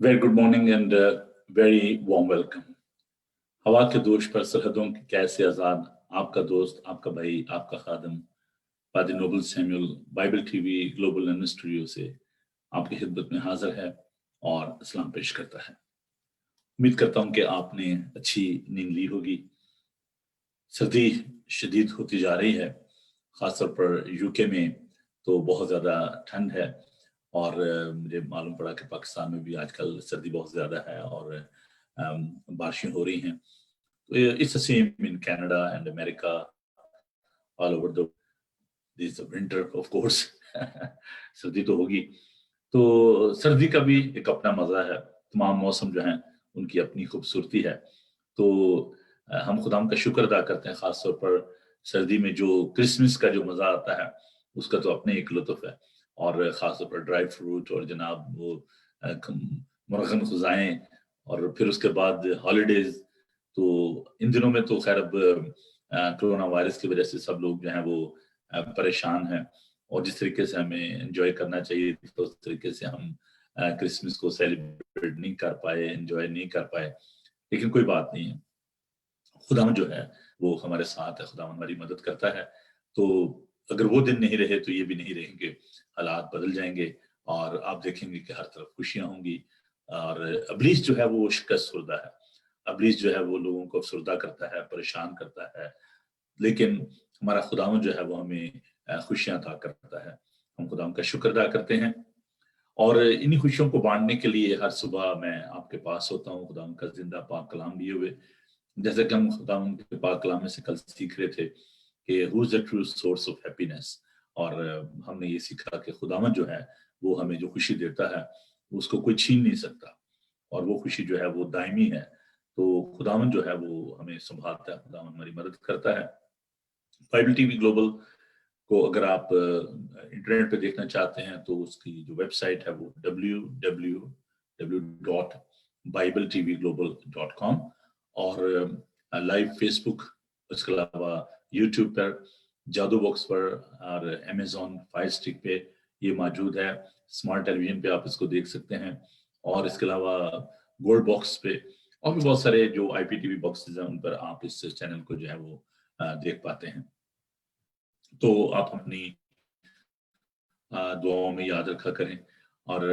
Very good morning and very warm welcome. हवा के दोष पर सरहदों की कैसे आजाद, आपका दोस्त, आपका भाई, आपका खादम पादरी Noble Samuel Bible TV global London studio से आपकी खिदमत में हाजिर है और सलाम पेश करता है। उम्मीद करता हूं कि आपने अच्छी नींद ली होगी। सर्दी शदीद होती जा रही है, खासतौर पर यूके में तो बहुत ज़्यादा ठंड है और मुझे मालूम पड़ा कि पाकिस्तान में भी आजकल सर्दी बहुत ज़्यादा है और बारिशें हो रही हैं। तो it's the same in Canada and America, all over the this winter of course. सर्दी तो होगी, तो सर्दी का भी एक अपना मज़ा है। तमाम मौसम जो हैं उनकी अपनी खूबसूरती है। तो हम खुदाम का शुक्र अदा करते हैं, ख़ास तौर पर सर्दी में जो क्रिसमस का जो मज़ा आता है उसका तो अपने एक लुत्फ़ है। और ख़ास तौर पर ड्राई फ्रूट और जनाब वो मुरग़न ग़िज़ाएँ और फिर उसके बाद हॉलीडेज़। तो इन दिनों में तो ख़ैर अब कोरोना वायरस की वजह से सब लोग जो हैं वो परेशान हैं और जिस तरीके से हमें एंजॉय करना चाहिए तो उस तरीके से हम क्रिसमस को सेलिब्रेट नहीं कर पाए, एंजॉय नहीं कर पाए। लेकिन कोई बात नहीं है, खुदावंद जो है वो हमारे साथ है, खुदावंद हमारी मदद करता है। तो अगर वो दिन नहीं रहे तो ये भी नहीं रहेंगे, हालात बदल जाएंगे और आप देखेंगे कि हर तरफ खुशियां होंगी। और इब्लीस जो है वो शिकस्त खुर्दा है, इब्लीस जो है वो लोगों को अफसरदा करता है, परेशान करता है, लेकिन हमारा खुदावंद जो है वो हमें खुशियां अता करता है। हम खुदावंद का शुक्र अदा करते हैं और इन्हीं खुशियों को बांटने के लिए हर सुबह मैं आपके पास होता हूँ खुदावंद का जिंदा पाक कलाम लिए हुए। जैसे कि हम खुदावंद के पाक कलाम में से कल सीख रहे थे कि who is the true source of happiness, और हमने ये सीखा कि खुदावंद जो है वो हमें जो खुशी देता है उसको कोई छीन नहीं सकता और वो खुशी जो है वो दायमी है। तो खुदावंद जो है वो हमें संभालता है, खुदावंद हमारी मदद करता है। बाइबल टीवी ग्लोबल को अगर आप इंटरनेट पे देखना चाहते हैं तो उसकी जो वेबसाइट है वो www.bibletvglobal.com और लाइव फेसबुक, उसके अलावा यूट्यूब पर, जादू बॉक्स पर और अमेज़न फायर स्टिक पे ये मौजूद है। स्मार्ट टेलीविजन पे आप इसको देख सकते हैं और इसके अलावा गोल्ड बॉक्स पे और भी बहुत सारे जो IPTV बॉक्सेस हैं उन पर आप इस चैनल को जो है वो देख पाते हैं। तो आप अपनी दुआओं में याद रखा करें और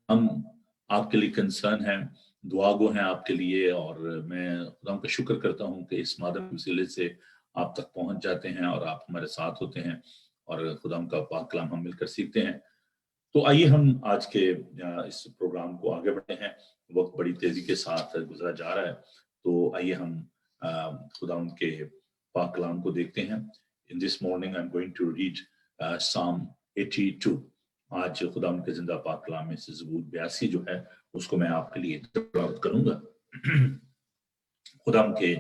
हम आपके लिए कंसर्न हैं, दुआगो हैं आपके लिए। और मैं खुदा का शुक्र करता हूं कि इस मादम के वसीले से आप तक पहुंच जाते हैं और आप हमारे साथ होते हैं और खुदा का पाक कलाम हम मिलकर सीखते हैं। तो आइए हम आज के इस प्रोग्राम को आगे बढ़ते हैं। वक्त बड़ी तेजी के साथ गुजरा जा रहा है, तो आइए हम खुदा के पाक कलाम को देखते हैं। In this morning I'm going to read Psalm 82. आज खुदा के जिंदा पाक कलाम में से ज़बूर 82 जो है उसको मैं आपके लिए तिलावत करूंगा। खुदा के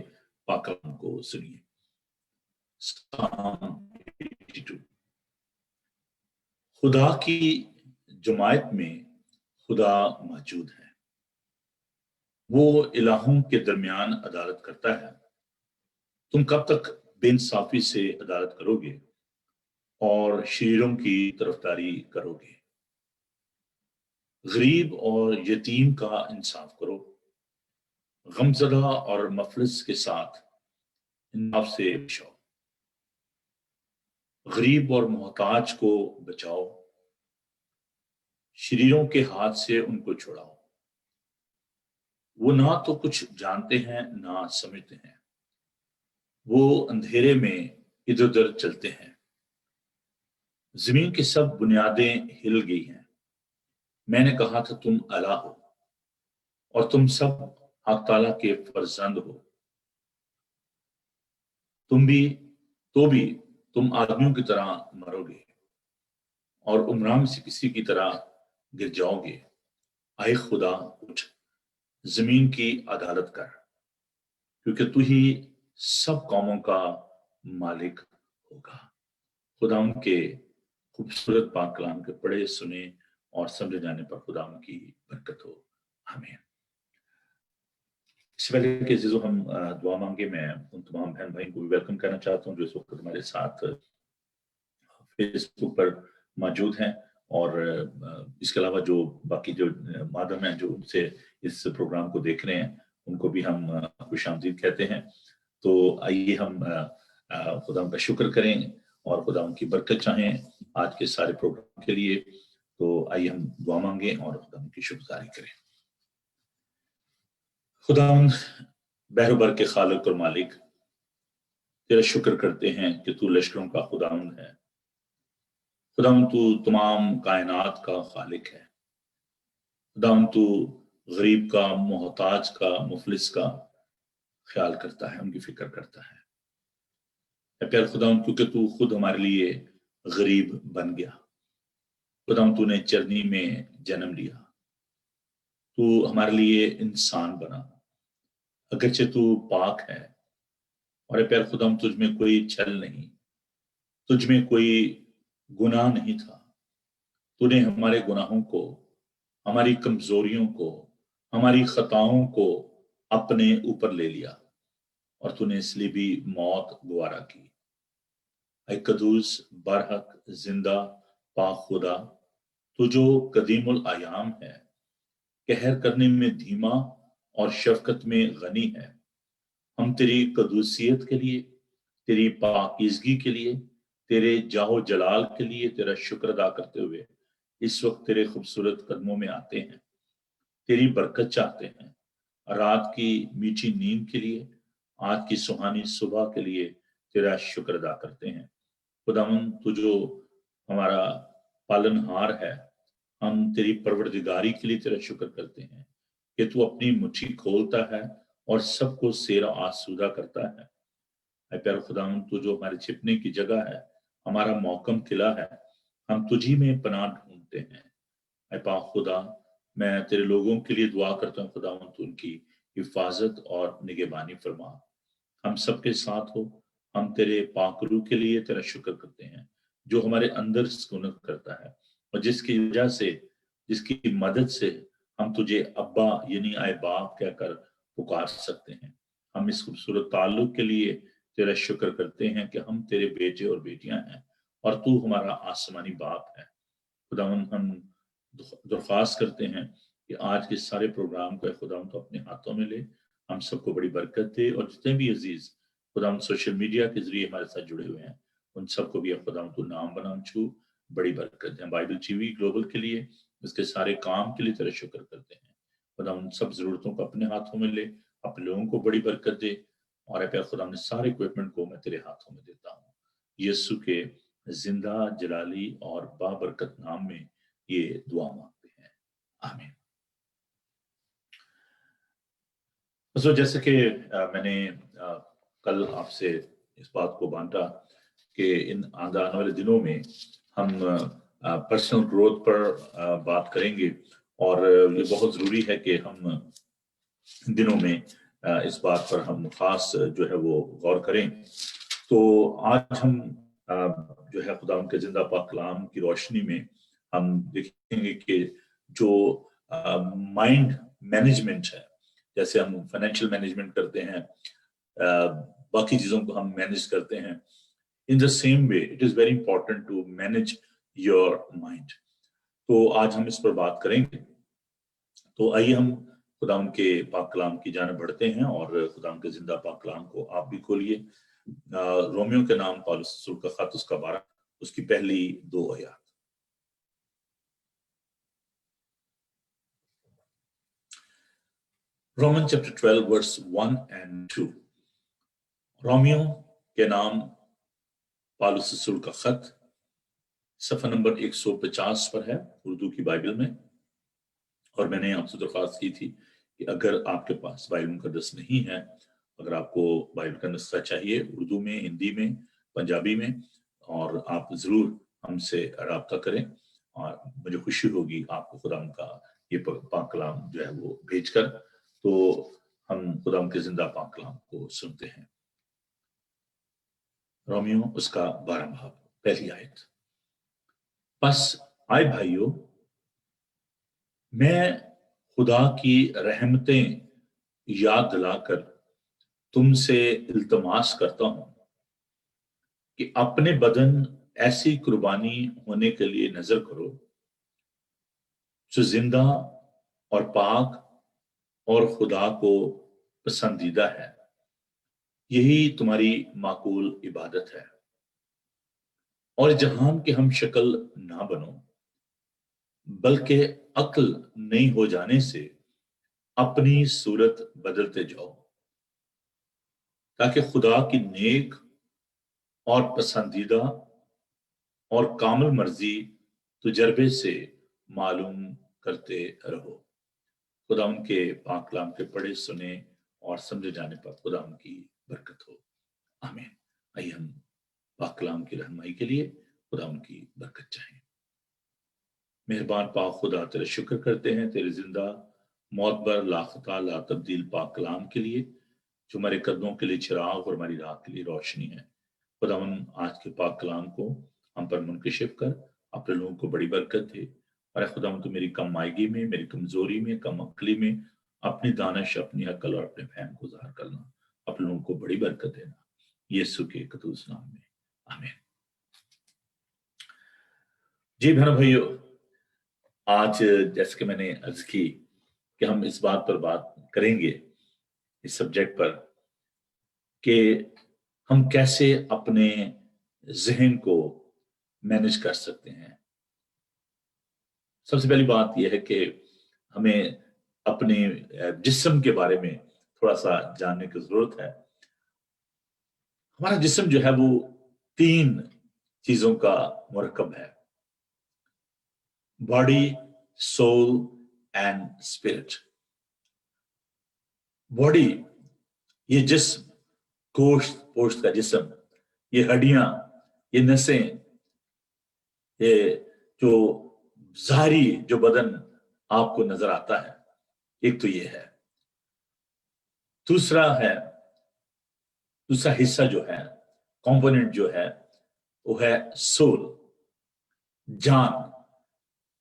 पाक कलाम को सुनिए। Psalm 82। खुदा की जमायत में खुदा मौजूद है, वो इलाहों के दरमियान अदालत करता है। तुम कब तक बेइंसाफी से अदालत करोगे और शरीरों की तरफदारी करोगे? गरीब और यतीम का इंसाफ करो, गमज़दा और मफलिस के साथ इंसाफ से पेश आओ। गरीब और मोहताज को बचाओ, शरीरों के हाथ से उनको छुड़ाओ। वो ना तो कुछ जानते हैं ना समझते हैं, वो अंधेरे में इधर उधर चलते हैं। जमीन की सब बुनियादें हिल गई हैं। मैंने कहा था तुम अला हो और तुम सब हक ताला के फर्जंद हो। भी तुम आदमियों की तरह मरोगे और उमरां में से किसी की तरह गिर जाओगे। आए खुदा उठ, जमीन की अदालत कर, क्योंकि तू ही सब कौमों का मालिक होगा। खुदा के खूबसूरत पाक कलाम के पढ़े, सुने और समझे जाने पर खुदा की बरकत हो। आमीन। इससे पहले कि अज़ीज़ों हम दुआ मांगे, मैं उन तमाम बहन भाई को भी वेलकम करना चाहता हूँ जो इस वक्त हमारे साथ फेसबुक पर मौजूद हैं اور اس کے علاوہ جو باقی جو مادم ہیں جو ان سے اس پروگرام کو دیکھ رہے ہیں ان کو بھی ہم خوش آمدید کہتے ہیں۔ تو آئیے ہم خدا کا شکر کریں اور خدا ان کی برکت چاہیں آج کے سارے پروگرام کے لیے۔ تو آئیے ہم دعا مانگیں اور خدا ان کی شکرگزاری کریں۔ خدا بحر و بر کے خالق اور مالک، تیرا شکر کرتے ہیں کہ تو لشکروں کا خداوند ہے۔ خداوند تو تمام کائنات کا خالق ہے۔ خداوند تو غریب کا، محتاج کا، مفلس کا خیال کرتا ہے، ان کی فکر کرتا ہے۔ اے پیارے خداوند، کیونکہ تو خود ہمارے لیے غریب بن گیا، خداوند تو نے چرنی میں جنم لیا، تو ہمارے لیے انسان بنا، اگرچہ تو پاک ہے، اور اے پیارے خداوند تجھ میں کوئی چھل نہیں، تجھ میں کوئی گناہ نہیں تھا۔ تو نے ہمارے گناہوں کو، ہماری کمزوریوں کو، ہماری خطاؤں کو اپنے اوپر لے لیا، اور تو نے اس لیے بھی موت گوارا کی۔ اے قدوس، برحق، زندہ، پاک خدا، تو جو قدیم الایام ہے، قہر کرنے میں دھیما اور شفقت میں غنی ہے، ہم تیری قدوسیت کے لیے، تیری پاکیزگی کے لیے، تیرے جاہ و جلال کے لیے تیرا شکر ادا کرتے ہوئے اس وقت تیرے خوبصورت قدموں میں آتے ہیں، تیری برکت چاہتے ہیں۔ رات کی میٹھی نیند کے لیے، آج کی سہانی صبح کے لیے تیرا شکر ادا کرتے ہیں۔ خداوند تو جو ہمارا پالن ہار ہے، ہم تیری پروردگاری کے لیے تیرا شکر کرتے ہیں کہ تو اپنی مٹھی کھولتا ہے اور سب کو سیرا آسودہ کرتا ہے۔ اے پیارے خداوند، تو جو ہمارے چھپنے کی جگہ ہے، ہمارا محکم قلعہ ہے، ہم تجھی میں پناہ ڈھونڈتے ہیں۔ اے پاک خدا، میں تیرے لوگوں کے لیے دعا کرتا ہوں خداوند، تو ان کی حفاظت اور نگہبانی فرما، ہم سب کے ساتھ ہو۔ ہم تیرے پاک روح کے لیے تیرا شکر کرتے ہیں جو ہمارے اندر سکونت کرتا ہے، اور جس کی وجہ سے، جس کی مدد سے ہم تجھے ابا یعنی اے باپ کہہ کر پکار سکتے ہیں۔ ہم اس خوبصورت تعلق کے لیے تیرا شکر کرتے ہیں کہ ہم تیرے بیٹے اور بیٹیاں ہیں، اور تو ہمارا آسمانی باپ ہے۔ خداوند، ہم درخواست کرتے ہیں کہ آج کے سارے پروگرام کو خداوند تو اپنے ہاتھوں میں لے، ہم سب کو بڑی برکت دے، اور جتنے بھی عزیز خداوند سوشل میڈیا کے ذریعے ہمارے ساتھ جڑے ہوئے ہیں ان سب کو بھی خداوند تو نام بنام چھو بڑی برکت دیں۔ بائبل ٹی وی گلوبل کے لیے، اس کے سارے کام کے لیے تیرا شکر کرتے ہیں۔ خداوند سب ضرورتوں کو اپنے ہاتھوں میں لے، اپنے لوگوں کو بڑی برکت دے، اور اے پیارے خداوند سارے اکوپمنٹ کو میں تیرے ہاتھوں میں دیتا ہوں، یسوع کے زندہ، جلالی اور بابرکت نام میں یہ دعا مانگتے ہیں، آمین۔ جیسے کہ میں نے کل آپ سے اس بات کو بانٹا کہ ان آنے والے دنوں میں ہم پرسنل گروتھ پر بات کریں گے، اور یہ بہت ضروری ہے کہ ہم ان دنوں میں اس بات پر ہم خاص جو ہے وہ غور کریں۔ تو آج ہم جو ہے خدا ان کے زندہ پاک کلام کی روشنی میں ہم دیکھیں گے کہ جو مائنڈ مینجمنٹ ہے، جیسے ہم فائنینشیل مینجمنٹ کرتے ہیں، باقی چیزوں کو ہم مینج کرتے ہیں، in the same way it is very important to manage your mind۔ تو آج ہم اس پر بات کریں گے۔ تو آئیے ہم خدا ان کے پاک کلام کی جانب بڑھتے ہیں، اور خدا ان کے زندہ پاک کلام کو آپ بھی کھولیے۔ رومیو کے نام پالوس رسول کا خط، اس کا 12، اس کی پہلی 2 آیات۔ Roman chapter 12 verse 1 and 2۔ رومیو کے نام پالوس رسول کا خط، صفحہ نمبر 150 پر ہے اردو کی بائبل میں۔ اور میں نے آپ سے درخواست کی تھی کہ اگر آپ کے پاس بائبل مقدس نہیں ہے، اگر آپ کو بائبل کا نسخہ چاہیے اردو میں، ہندی میں، پنجابی میں، اور آپ ضرور ہم سے رابطہ کریں، اور مجھے خوشی ہوگی آپ کو خدا کا یہ پاک کلام جو ہے وہ بھیج کر۔ تو ہم خدا کے زندہ پاک کلام کو سنتے ہیں۔ رومیو اس کا 12 باب، پہلی آیت۔ پس آئے بھائیو، میں خدا کی رحمتیں یاد دلا کر تم سے التماس کرتا ہوں کہ اپنے بدن ایسی قربانی ہونے کے لیے نظر کرو जो जिंदा और पाक और खुदा को पसंदीदा है, यही तुम्हारी माकूल इबादत है। और जहान के हम शक्ल ना बनो, बल्कि अक्ल नहीं हो जाने से अपनी सूरत बदलते जाओ, ताकि खुदा की नेक और पसंदीदा और कामिल मर्जी तजर्बे से मालूम करते रहो। खुदा उनके पाक कलाम के पढ़े सुने और समझे जाने पर खुदा उनकी बरकत हो। आमीन। आइए हम पाक कलाम की रहनुमाई के लिए खुदा उनकी बरकत चाहें। मेहरबान पाक खुदा, तेरा शुक्र करते हैं तेरे जिंदा मौतबर लाखता ला तब्दील पाक कलाम के लिए, जो हमारे कदमों के लिए चिराग और हमारी राह के लिए रोशनी है। खुदावन आज के पाक कलाम को हम पर मुनकशिफ कर अपने लोगों को बड़ी बरकत दे। और खुदावन तो मेरी कम आयगी में, मेरी कमजोरी में, कम अक्ली में अपनी दानिश, अपनी अकल और अपने फहम को ज़ाहिर करना, अपने लोगों को बड़ी बरकत देना, यीशु के कदूस नाम में, आमीन। जी बहनों भाइयों, आज जैसे कि मैंने अर्ज की कि हम इस बात पर बात करेंगे, इस सब्जेक्ट पर, कि हम कैसे अपने जहन को मैनेज कर सकते हैं। सबसे पहली बात यह है कि हमें अपने जिस्म के बारे में थोड़ा सा जानने की जरूरत है। हमारा जिस्म जो है वो 3 चीजों का मुरक्कब है: body, soul and spirit. Body, ये जिस्म, गोश्त पोश्त का जिस्म, ये हड्डियां, ये नसें, ये जो जाहिरी जो बदन आपको नजर आता है, एक तो ये है। दूसरा हिस्सा जो है, कंपोनेंट जो है, वो है सोल, जान।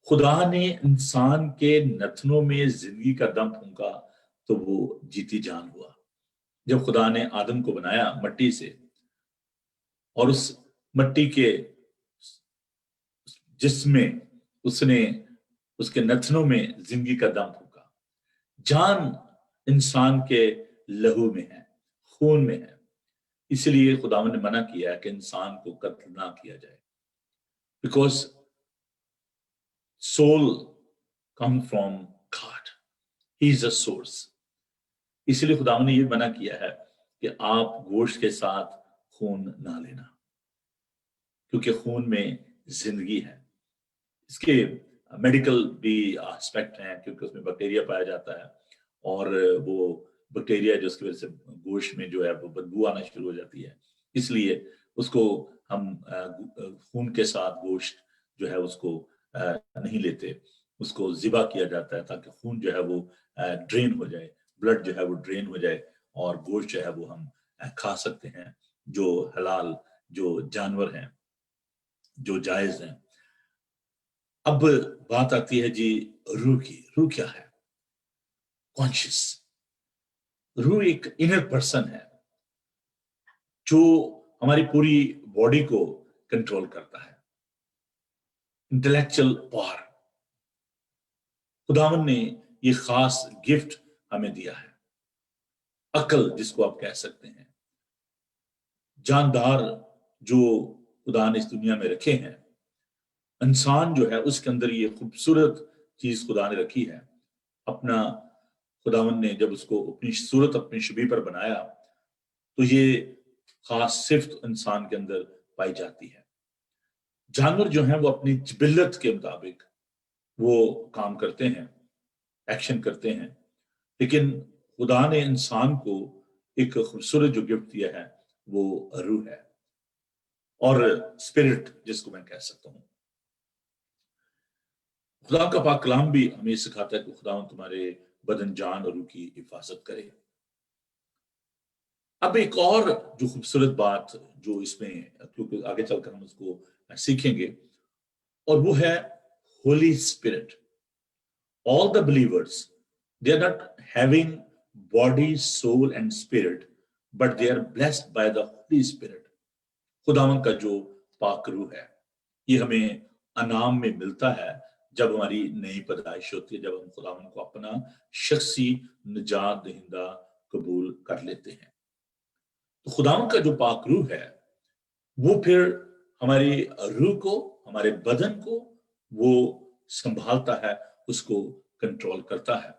खुदा ने इंसान के नथनों में जिंदगी का दम फूंका तो वो जीती जान हुआ। जब खुदा ने आदम को बनाया मट्टी से और उस मट्टी के जिसमें उसने उसके नथनों में जिंदगी का दम फूंका। जान इंसान के लहू में है, खून में है। इसलिए खुदावन ने मना किया है कि इंसान को कत्ल ना किया जाए, because soul come from God, he is a source. इसलिए खुदावन ने यह मना किया है कि आप गोश्त के साथ खून ना लेना, क्योंकि खून में जिंदगी है। इसके मेडिकल भी एस्पेक्ट हैं, क्योंकि उसमें बैक्टीरिया पाया जाता है और वो बैक्टीरिया जिसकी वजह से गोश्त में जो है वो बदबू आना शुरू हो जाती है। इसलिए उसको हम खून के साथ गोश्त जो है उसको नहीं लेते, उसको ज़िबा किया जाता है ताकि खून जो है वो ड्रेन हो जाए, ब्लड जो है वो ड्रेन हो जाए और गोश्त जो है वो हम खा सकते हैं, जो हलाल, जो जानवर हैं, जो जायज हैं। अब बात आती है जी रूह की। रूह क्या है? कॉन्शियस। रूह एक इनर पर्सन है जो हमारी पूरी बॉडी को कंट्रोल करता है। इंटेलेक्चुअल पावर, खुदावन ने ये खास गिफ्ट हमें दिया है। अकल जिसको आप कह सकते हैं, जानदार जो खुदा ने इस दुनिया में रखे हैं। इंसान जो है उसके अंदर ये खूबसूरत चीज खुदा ने रखी है। अपना खुदावन ने जब उसको अपनी सूरत, अपनी शबीह पर बनाया, तो ये खास सिफ्त इंसान के अंदर पाई जाती है। जानवर जो हैं वो अपनी जिबिल्लत के मुताबिक वो काम करते हैं, एक्शन करते हैं, लेकिन खुदा ने इंसान को एक खूबसूरत जो गिफ्ट दिया है वो रूह है, और स्पिरिट जिसको मैं कह सकता हूं। खुदा का पाक कलाम भी हमें सिखाता है कि खुदा तुम्हारे बदन, जान और रूह की हिफाजत करे। अब एक और जो खूबसूरत बात जो इसमें, क्योंकि आगे चलकर हम उसको सीखेंगे, और वो है Holi spirit. All the believers, they are not having body, soul and spirit, but they are blessed by the Holy Spirit. खुदावन का जो पाक रूह है, ये हमें अनाम में मिलता है जब हमारी नई पैदाइश होती है, जब हम खुदावन को अपना शख्सी निजात दहिंदा कबूल कर लेते हैं। तो खुदावन का जो पाक रूह है वो फिर हमारी रूह को, हमारे बदन को वो संभालता है, उसको कंट्रोल करता है।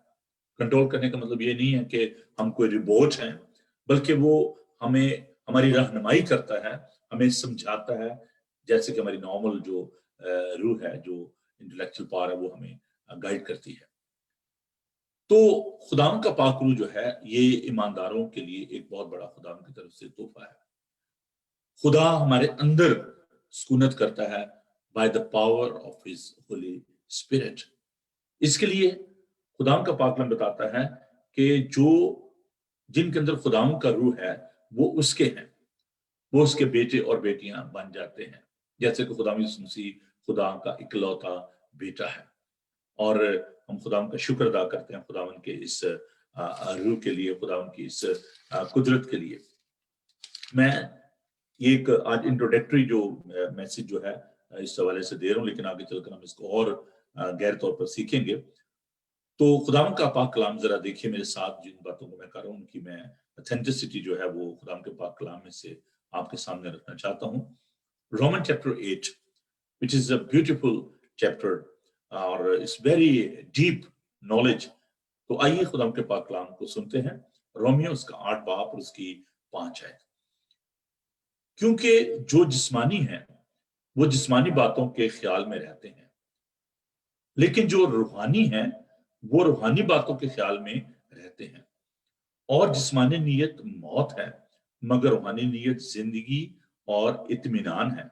कंट्रोल करने का मतलब ये नहीं है कि हम कोई रिबोट हैं, बल्कि वो हमें हमारी रहनुमाई करता है, हमें समझाता है, जैसे कि हमारी नॉर्मल जो रूह है, जो इंटेलेक्चुअल पावर है, वो हमें गाइड करती है। तो खुदावन का पाक रूह जो है ये ईमानदारों के लिए एक बहुत बड़ा खुदावन की तरफ से तोहफा है। खुदा हमारे अंदर सुकूनत करता है by the power of his Holi spirit. इसके लिए खुदावन का पाक कलाम बताता है कि जो जिनके अंदर खुदावन का रूह है वो उसके हैं, वो उसके बेटे और बेटियां बन जाते हैं, जैसे कि खुदा यीशु मसीह खुदा का इकलौता बेटा है। और हम खुदावन का शुक्र अदा करते हैं खुदावन के इस रूह के लिए, खुदावन की इस कुदरत के लिए। मैं एक आज इंट्रोडक्टरी जो मैसेज जो है इस हवाले से दे रहा हूँ, लेकिन आगे चलकर हम इसको और गैर तौर पर सीखेंगे। तो खुदावन का पाक कलाम जरा देखिए मेरे साथ, जिन बातों को मैं कर रहा हूँ उनकी मैं ऑथेंटिसिटी जो है वो खुदावन के पाक कलाम में से आपके सामने रखना चाहता हूँ। Roman chapter 8 which is a beautiful chapter और इट्स वेरी डीप नॉलेज। तो आइए खुदावन के पाक कलाम को सुनते हैं। रोमियो उसका 8 बाब और उसकी 5 आयत। क्योंकि जो जिस्मानी है वो जिस्मानी बातों के ख्याल में रहते हैं, लेकिन जो रूहानी है वो रूहानी बातों के ख्याल में रहते हैं। और जिस्मानी नीयत मौत है, मगर रूहानी नीयत जिंदगी और इत्मीनान है।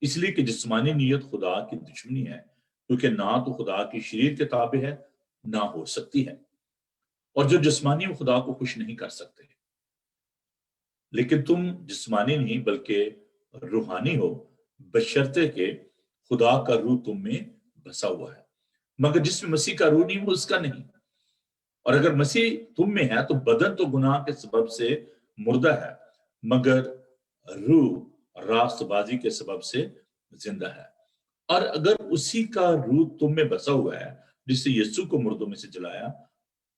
इसलिए कि जिस्मानी नीयत खुदा की दुश्मनी है, क्योंकि ना तो खुदा की शरीर के ताबे है, ना हो सकती है। और जो जिस्मानी खुदा को खुश नहीं कर सकते। लेकिन तुम जिस्मानी नहीं बल्कि रूहानी हो, बशर्ते के खुदा का रूह तुम में बसा हुआ है। मगर जिसमें मसीह का रूह नहीं वो उसका नहीं। और अगर मसीह तुम में है तो बदन तो गुनाह के सबब से मुर्दा है, मगर रूह रास्तबाजी के सबब से जिंदा है। और अगर उसी का रूह तुम में बसा हुआ है जिससे यीशु को मुर्दों में से जलाया,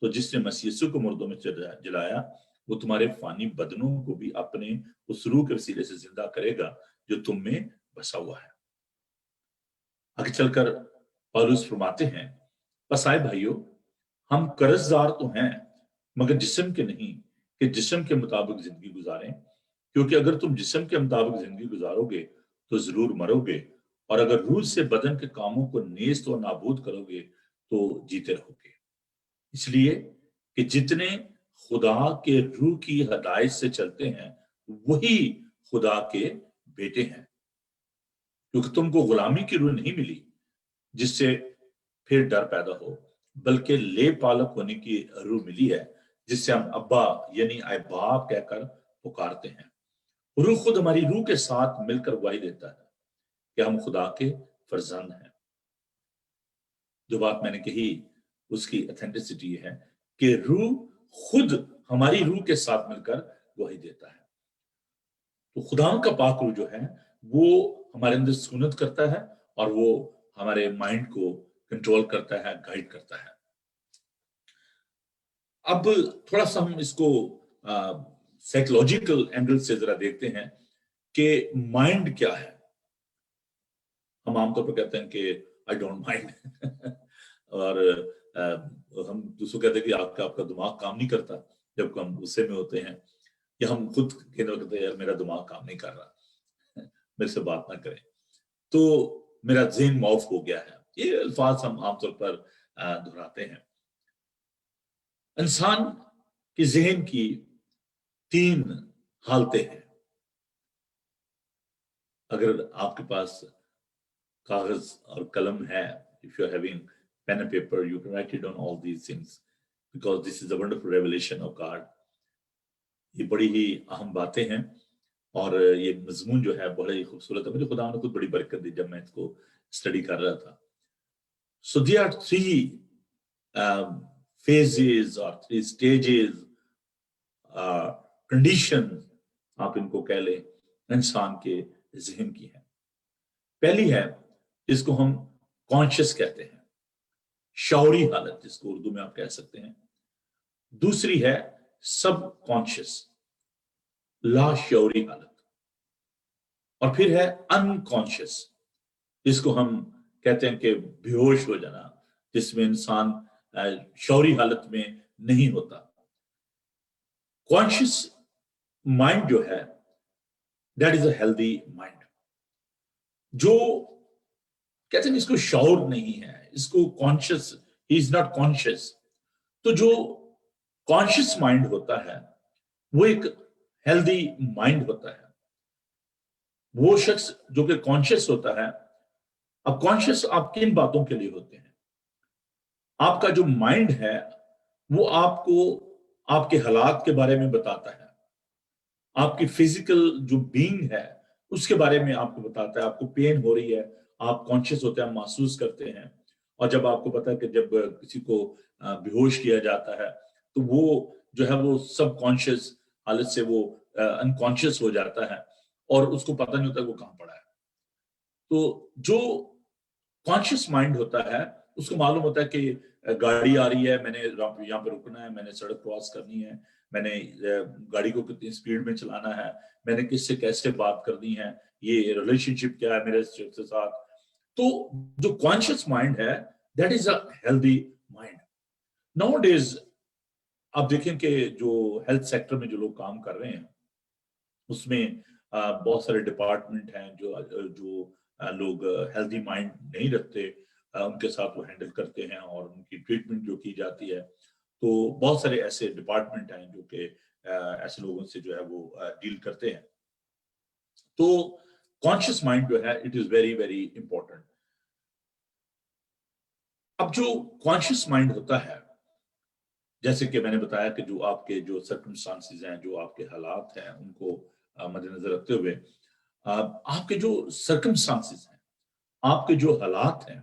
तो जिसने मसीह यीशु को मुर्दों में जलाया वो तुम्हारे फानी बदनों को भी अपने उस रूह के वसीले से जिंदा करेगा जो तुम में बसा हुआ है। आगे चलकर पौलुस फरमाते हैं, बस आए भाइयों, हम कर्जदार तो हैं मगर जिस्म के नहीं, कि जिस्म के मुताबिक जिंदगी गुजारें। क्योंकि अगर तुम जिस्म के मुताबिक जिंदगी गुजारोगे तो जरूर मरोगे, और अगर रूह से बदन के कामों को नेस्त और नाबूद करोगे तो जीते रहोगे। इसलिए कि जितने खुदा के रूह की हदायत से चलते हैं वही खुदा के बेटे हैं। क्योंकि तुमको गुलामी की रूह नहीं मिली जिससे फिर डर पैदा हो, बल्कि ले पालक होने की रूह मिली है जिससे हम अब्बा यानी आए बाप कहकर पुकारते हैं। रूह खुद हमारी रूह के साथ मिलकर गवाही देता है कि हम खुदा के फर्जंद हैं। जो बात मैंने कही उसकी ऑथेंटिसिटी है कि रूह खुद हमारी रूह के साथ मिलकर गवाही देता है। तो खुदावन का पाक रूह जो है वो हमारे अंदर सुकूनत करता है और वो हमारे माइंड को कंट्रोल करता है, गाइड करता है। अब थोड़ा सा हम इसको साइकोलॉजिकल एंगल से जरा देखते हैं कि माइंड क्या है। हम आमतौर पर कहते हैं कि आई डोंट माइंड और हम दूसरों कहते हैं कि आपका दिमाग काम नहीं करता जब हम गुस्से में होते हैं, या हम खुद कहते हैं यार मेरा दिमाग काम नहीं कर रहा, मेरे से बात ना करें, तो मेरा ज़हन मौफ हो गया है। ये अल्फाज हम आमतौर पर दोहराते हैं। इंसान के ज़हन की 3 हालतें हैं। अगर आपके पास कागज और कलम है, if you're having pen and paper, you can write it down all these things because this is a wonderful revelation of God. ये बड़ी ही अहम बातें हैं और ये मजमून जो है बड़ा ही खूबसूरत है। मुझे खुदा ने खुद बड़ी बरकत दी जब मैं इसको स्टडी कर रहा था। So there are 3 phases or 3 stages, conditions आप इनको कह लें इंसान के ज़हन की है। पहली है जिसको हम कॉन्शियस कहते हैं। शौरी हालत, जिसको उर्दू में आप कह सकते हैं। दूसरी है सब कॉन्शियस, लाशौरी हालत। और फिर है अनकॉन्शियस, जिसको हम कहते हैं कि बेहोश हो जाना, जिसमें इंसान शौरी हालत में नहीं होता। कॉन्शियस माइंड जो है, that is a healthy mind. जो कहते हैं इसको शौर नहीं है, इसको conscious, he is not conscious. तो जो कॉन्शियस माइंड होता है वो एक हेल्दी माइंड होता है। वो शख्स जो कि कॉन्शियस होता है, अब कॉन्शियस आप किन बातों के लिए होते हैं? आपका जो माइंड है वो आपको आपके हालात के बारे में बताता है, आपकी फिजिकल जो बीइंग है उसके बारे में आपको बताता है। आपको पेन हो रही है, आप कॉन्शियस होते हैं, महसूस करते हैं। और जब आपको पता है कि जब किसी को बेहोश किया जाता है तो वो जो है वो सब कॉन्शियस हालत से वो अनकॉन्शियस हो जाता है और उसको पता नहीं होता वो कहाँ पड़ा है। तो जो कॉन्शियस माइंड होता है उसको मालूम होता है कि गाड़ी आ रही है, मैंने यहाँ पे रुकना है, मैंने सड़क क्रॉस करनी है, मैंने गाड़ी को कितनी स्पीड में चलाना है, मैंने किससे कैसे बात करनी है, ये रिलेशनशिप क्या है मेरे से साथ। तो जो कॉन्शियस माइंड है that is a healthy mind. Now days आप देखें कि जो हेल्थ सेक्टर में जो लोग काम कर रहे हैं उसमें बहुत सारे डिपार्टमेंट हैं जो लोग हेल्दी माइंड नहीं रखते, उनके साथ वो हैंडल करते हैं और उनकी ट्रीटमेंट जो की जाती है। तो बहुत सारे ऐसे डिपार्टमेंट हैं जो कि ऐसे लोगों से जो है वो डील करते हैं। तो कॉन्शियस माइंड जो है it is very very important. अब जो कॉन्शियस माइंड होता है, जैसे कि मैंने बताया कि जो आपके जो सर्कमस्टांसेस हैं, जो आपके हालात हैं, उनको मद्देनजर रखते हुए आपके जो सर्कमस्टांसेस हैं, आपके जो हालात हैं,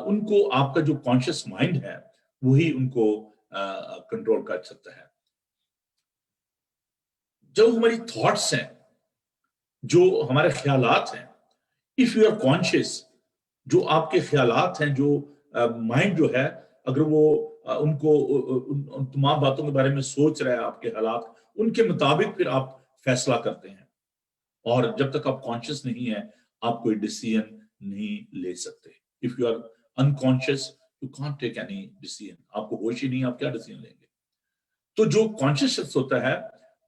उनको आपका जो कॉन्शियस माइंड है वही उनको कंट्रोल कर सकता है। जो हमारी थॉट्स हैं, जो हमारे ख्यालात हैं, इफ यू आर कॉन्शियस, जो आपके ख्यालात हैं, जो माइंड जो है, अगर वो उनको उन तमाम बातों के बारे में सोच रहा है, आपके हालात उनके मुताबिक फिर आप फैसला करते हैं। और जब तक आप कॉन्शियस नहीं है आप कोई डिसीजन नहीं ले सकते। If you are unconscious you can't take any decision. आपको होश ही नहीं, आप क्या डिसीजन लेंगे? तो जो कॉन्शियस शख्स होता है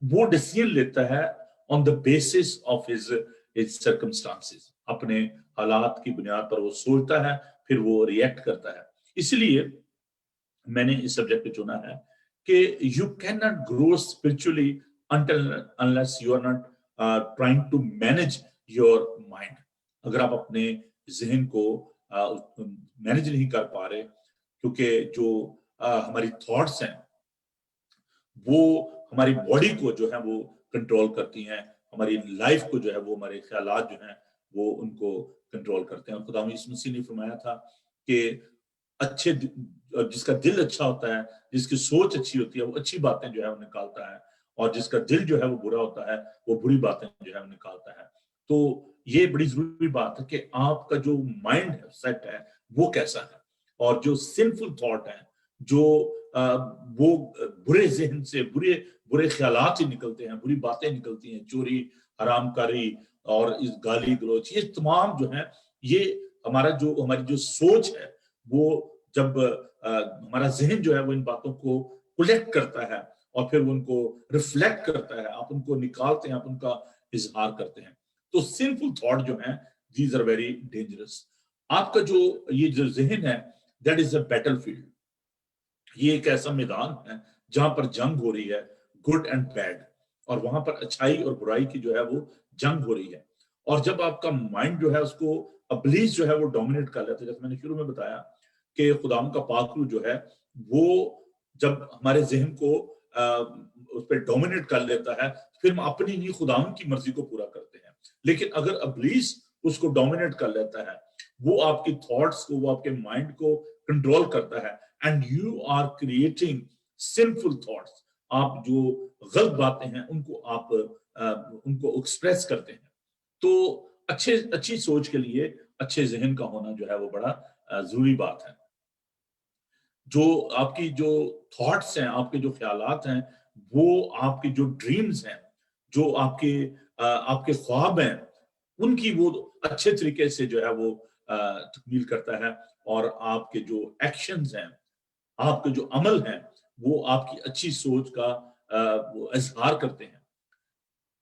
वो डिसीजन लेता है on the basis of his circumstances. अपने हालात की बुनियाद पर वो सोचता है, फिर वो रिएक्ट करता है। इसलिए मैंने इस सब्जेक्ट को चुना है कि you can not grow spiritually until unless you are not trying to manage your mind। अगर आप अपने जहन को मैनेज नहीं कर पा रहे, क्योंकि जो हमारी थॉट्स हैं वो हमारी बॉडी को जो है वो कंट्रोल करती हैं, हमारी लाइफ को जो है वो हमारे ख्यालात जो हैं वो उनको कंट्रोल करते हैं। खुदा यीशु मसीह ने फरमाया था कि अच्छे जिसका दिल अच्छा होता है, जिसकी सोच अच्छी होती है, वो अच्छी बातें जो है वो निकालता है, और जिसका दिल जो है वो बुरा होता है वो बुरी बातें जो है वो निकालता है। तो ये बड़ी जरूरी बात है कि आपका जो माइंड है सेट है वो कैसा है, और जो सिंफुल थॉट है, जो वो बुरे जहन से बुरे बुरे ख्यालात से निकलते हैं, बुरी बातें निकलती हैं, चोरी, हरामकारी और इस गाली गलौज, ये तमाम जो है ये हमारी जो सोच है वो जब हमारा जहन जो है वो इन बातों को कलेक्ट करता है और फिर उनको रिफ्लेक्ट करता है, आप उनको निकालते हैं, आप उनका इजहार करते हैं। तो सिंफुल थॉट जो है दीज आर वेरी डेंजरस। आपका ये जो जहन है दैट इज अ बैटलफील्ड। ये एक ऐसा मैदान है जहां पर जंग हो रही है, गुड एंड बैड, और वहां पर अच्छाई और बुराई की जो है वो जंग हो रही है। और जब आपका माइंड जो है उसको अब्लीस जो है वो डोमिनेट कर लेता है, जैसे मैंने शुरू में बताया कि खुदाम का पाकरू जो है वो जब हमारे जहन को उस पर डोमिनेट कर लेता है, फिर हम अपनी ही खुदाम की मर्जी को पूरा करते हैं। लेकिन अगर अब्लीस उसको डोमिनेट कर लेता है, वो आपकी थॉट्स को, वो आपके माइंड को कंट्रोल करता है, and you are creating sinful thoughts. आप जो गलत बातें हैं उनको एक्सप्रेस करते हैं। तो अच्छी सोच के लिए अच्छे जहन का होना जो है वो बड़ा जरूरी बात है। جو آپ کی جو تھاٹس ہیں، آپ کے جو خیالات ہیں، وہ آپ کے جو ڈریمز ہیں، جو آپ کے خواب ہیں، ان کی وہ اچھے طریقے سے جو ہے وہ تکمیل کرتا ہے، اور آپ کے جو ایکشنز ہیں، آپ کے جو عمل ہیں، وہ آپ کی اچھی سوچ کا وہ اظہار کرتے ہیں.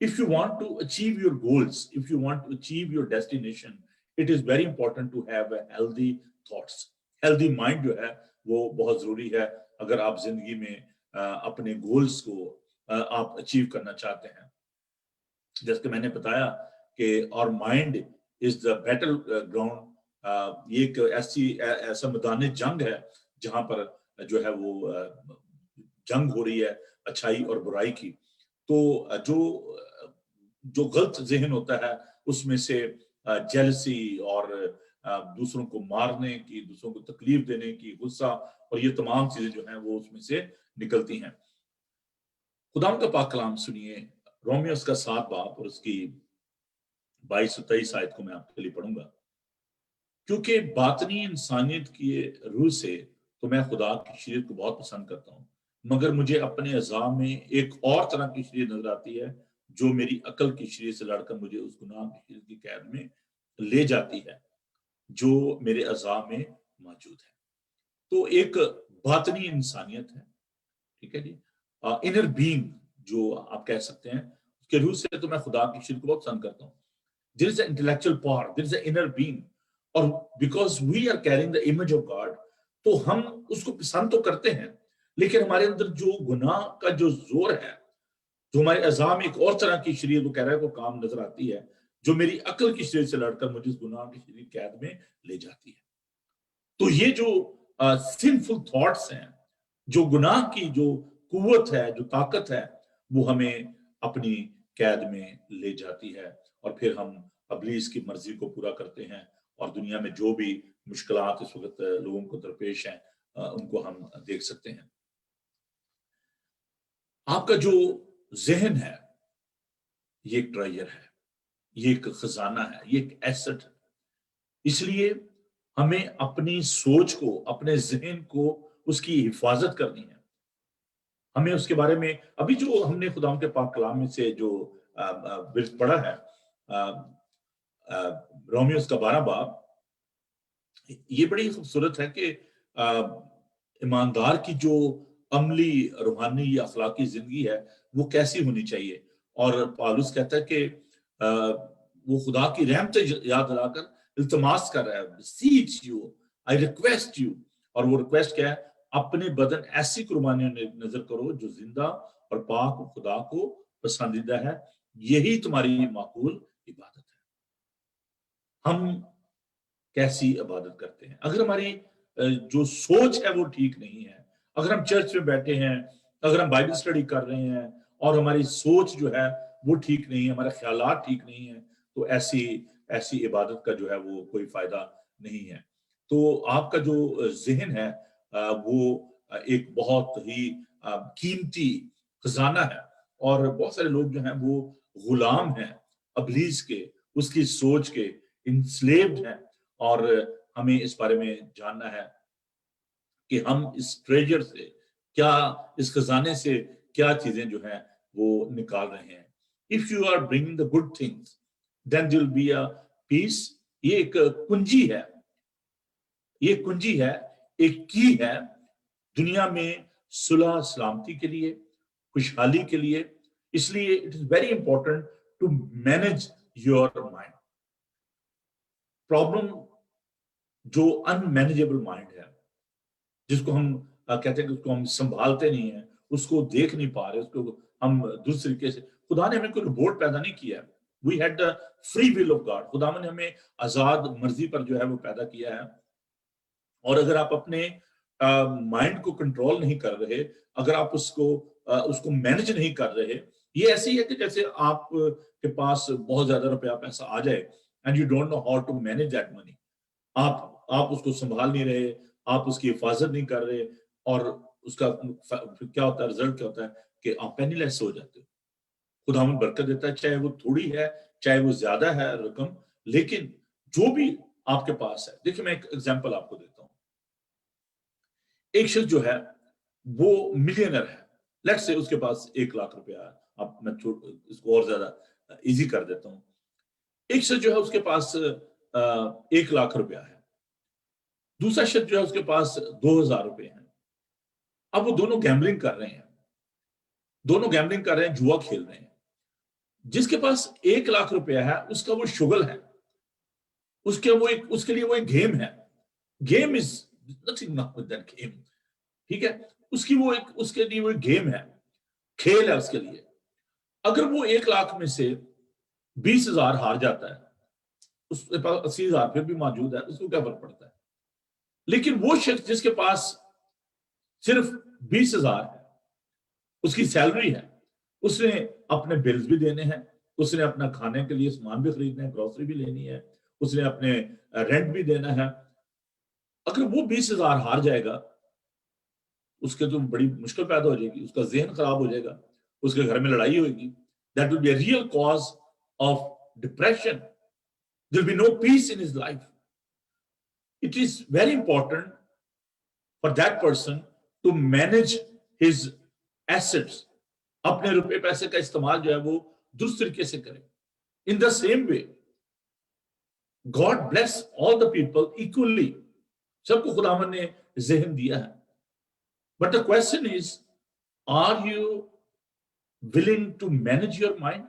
If you want to achieve your goals, if you want to achieve your destination, it is very important to have a healthy thoughts. Healthy mind جو ہے وہ بہت ضروری ہے اگر آپ زندگی میں اپنے گولز کو آپ اچیو کرنا چاہتے ہیں. جیسے کہ میں نے بتایا کہ اور mind is the battle ground, یہ ایک ایسا میدان جنگ ہے جہاں پر جو ہے وہ جنگ ہو رہی ہے اچھائی اور برائی کی. تو جو غلط ذہن ہوتا ہے اس میں سے جیلسی اور دوسروں کو مارنے کی، دوسروں کو تکلیف دینے کی، غصہ، اور یہ تمام چیزیں جو ہیں وہ اس میں سے نکلتی ہیں. خداوند کا پاک کلام سنیے، رومیوز کا 7 باب اور اس کی 22 سے 23 آیت کو میں آپ کے لیے پڑھوں گا. کیونکہ باطنی انسانیت کی روح سے تو میں خدا کی شریعت کو بہت پسند کرتا ہوں، مگر مجھے اپنے اعضاء میں ایک اور طرح کی شریعت نظر آتی ہے جو میری عقل کی شریعت سے لڑ کر مجھے اس گناہ کی شریعت کی قید میں لے جاتی ہے جو میرے اعضاء میں موجود ہے. تو ایک باطنی انسانیت ہے، ٹھیک ہے جی، انر بینگ جو آپ کہہ سکتے ہیں، اس کے روح سے تو میں خدا کی شریعت کو بہت پسند کرتا ہوں. There is an intellectual power, there is an inner being, اور because we are carrying the image of God، تو ہم اس کو پسند تو کرتے ہیں، لیکن ہمارے اندر جو گناہ کا جو زور ہے، جو ہمارے اعضاء میں ایک اور طرح کی شریعت وہ کہہ رہا ہے وہ کام نظر آتی ہے جو میری عقل کی شریعت سے لڑ کر مجھے اس گناہ کی شریعت قید میں لے جاتی ہے. تو یہ جو سنفل تھاٹس ہیں، جو گناہ کی جو قوت ہے، جو طاقت ہے، وہ ہمیں اپنی قید میں لے جاتی ہے، اور پھر ہم ابلیس کی مرضی کو پورا کرتے ہیں، اور دنیا میں جو بھی مشکلات اس وقت لوگوں کو درپیش ہیں ان کو ہم دیکھ سکتے ہیں. آپ کا جو ذہن ہے یہ ایک ٹریجر ہے، یہ ایک خزانہ ہے، یہ ایک ایسٹ ہے. اس لیے ہمیں اپنی سوچ کو، اپنے ذہن کو، اس کی حفاظت کرنی ہے. ہمیں اس کے بارے میں ابھی جو ہم نے خدا کے پاک کلام میں سے جو پڑھا ہے، رومیوز کا 12 باب، یہ بڑی خوبصورت ہے کہ ایماندار کی جو عملی، روحانی یا اخلاقی زندگی ہے وہ کیسی ہونی چاہیے. اور پالوس کہتا ہے کہ وہ خدا کی رحمت یاد دلا کر التماس کر رہا ہے، beseech you, I request you، اور وہ ریکویسٹ کیا ہے؟ اپنے بدن ایسی قربانیاں نظر کرو جو زندہ اور پاک خدا کو پسندیدہ ہے، یہی تمہاری معقول عبادت ہے. ہم کیسی عبادت کرتے ہیں؟ اگر ہماری جو سوچ ہے وہ ٹھیک نہیں ہے، اگر ہم چرچ میں بیٹھے ہیں، اگر ہم بائبل اسٹڈی کر رہے ہیں اور ہماری سوچ جو ہے وہ ٹھیک نہیں ہے، ہمارے خیالات ٹھیک نہیں ہیں، تو ایسی عبادت کا جو ہے وہ کوئی فائدہ نہیں ہے. تو آپ کا جو ذہن ہے وہ ایک بہت ہی قیمتی خزانہ ہے، اور بہت سارے لوگ جو ہیں وہ غلام ہیں ابلیس کے، اس کی سوچ کے، انسلیوڈ ہیں. اور ہمیں اس بارے میں جاننا ہے کہ ہم اس ٹریجر سے کیا، اس خزانے سے کیا چیزیں جو ہیں وہ نکال رہے ہیں. If you are bringing the good things, then there will be a peace. یہ ایک کنجی ہے، یہ کنجی ہے، ایک کی ہے دنیا میں صلح سلامتی کے لیے، خوشحالی کے لیے. اس لیے it is very important to manage your mind. Problem جو ان مینیجیبل مائنڈ ہے، جس کو ہم کہتے ہیں کہ اس کو ہم سنبھالتے نہیں ہیں، اس کو دیکھ نہیں پا رہے، اس کو ہم دوسرے طریقے سے، خدا نے ہمیں کوئی روبوٹ پیدا نہیں کیا. We had the free will of God. خدا نے ہمیں آزاد مرضی پر جو ہے وہ پیدا کیا ہے. اور اگر آپ اپنے مائنڈ کو کنٹرول نہیں کر رہے، اگر آپ اس کو مینج نہیں کر رہے، یہ ایسی ہے کہ جیسے آپ کے پاس بہت زیادہ روپیہ پیسہ آ جائے and you don't know how to manage that money. آپ اس کو سنبھال نہیں رہے، آپ اس کی حفاظت نہیں کر رہے، اور اس کا کیا ہوتا ہے، رزلٹ کیا ہوتا ہے کہ آپ پینی لیس ہو جاتے ہو. خداوند برکت دیتا ہے، چاہے وہ تھوڑی ہے چاہے وہ زیادہ ہے رقم، لیکن جو بھی آپ کے پاس ہے. دیکھیں میں ایک ایگزامپل آپ کو دیتا ہوں. ایک شخص جو ہے وہ ملینر ہے, لیٹ سے اس کے پاس 1 لاکھ روپیہ ہے. اب میں اس کو اور زیادہ ایزی کر دیتا ہوں. ایک شخص جو ہے اس کے پاس 1 لاکھ روپیہ ہے, دوسرا شخص جو ہے اس کے پاس 2000 روپے ہیں. اب وہ دونوں گیمبلنگ کر رہے ہیں, جوا کھیل رہے ہیں. جس کے پاس 1 لاکھ روپیہ ہے اس کا وہ شغل ہے, اس کے لیے وہ ایک گیم ہے. Game is nothing with that game, ٹھیک ہے, اس کے لیے وہ ایک گیم ہے, کھیل ہے اس کے لیے. اگر وہ 1 لاکھ میں سے 20,000 ہار جاتا ہے, اس کے پاس 80,000 پھر بھی موجود ہے, اس کو کیا فرق پڑتا ہے. لیکن وہ شخص جس کے پاس صرف 20,000 ہے, اس کی سیلری ہے, اس نے اپنے بلز بھی دینے ہیں, اس نے اپنا کھانے کے لیے سامان بھی خریدنا ہے, گروسری بھی لینی ہے, اس نے اپنے رینٹ بھی دینا ہے. اگر وہ 20,000 ہار جائے گا, اس کے تو بڑی مشکل پیدا ہو جائے گی, اس کا ذہن خراب ہو جائے گا, اس کے گھر میں لڑائی ہوئے گی. That will be a real cause of depression. There will be no peace in his life. It is very important for that person to manage his assets. اپنے روپے پیسے کا استعمال جو ہے وہ درست طریقے سے کرے. In the same way, God bless all the people equally. سب کو خداوند نے ذہن دیا ہے. But the question is, are you willing to manage your mind?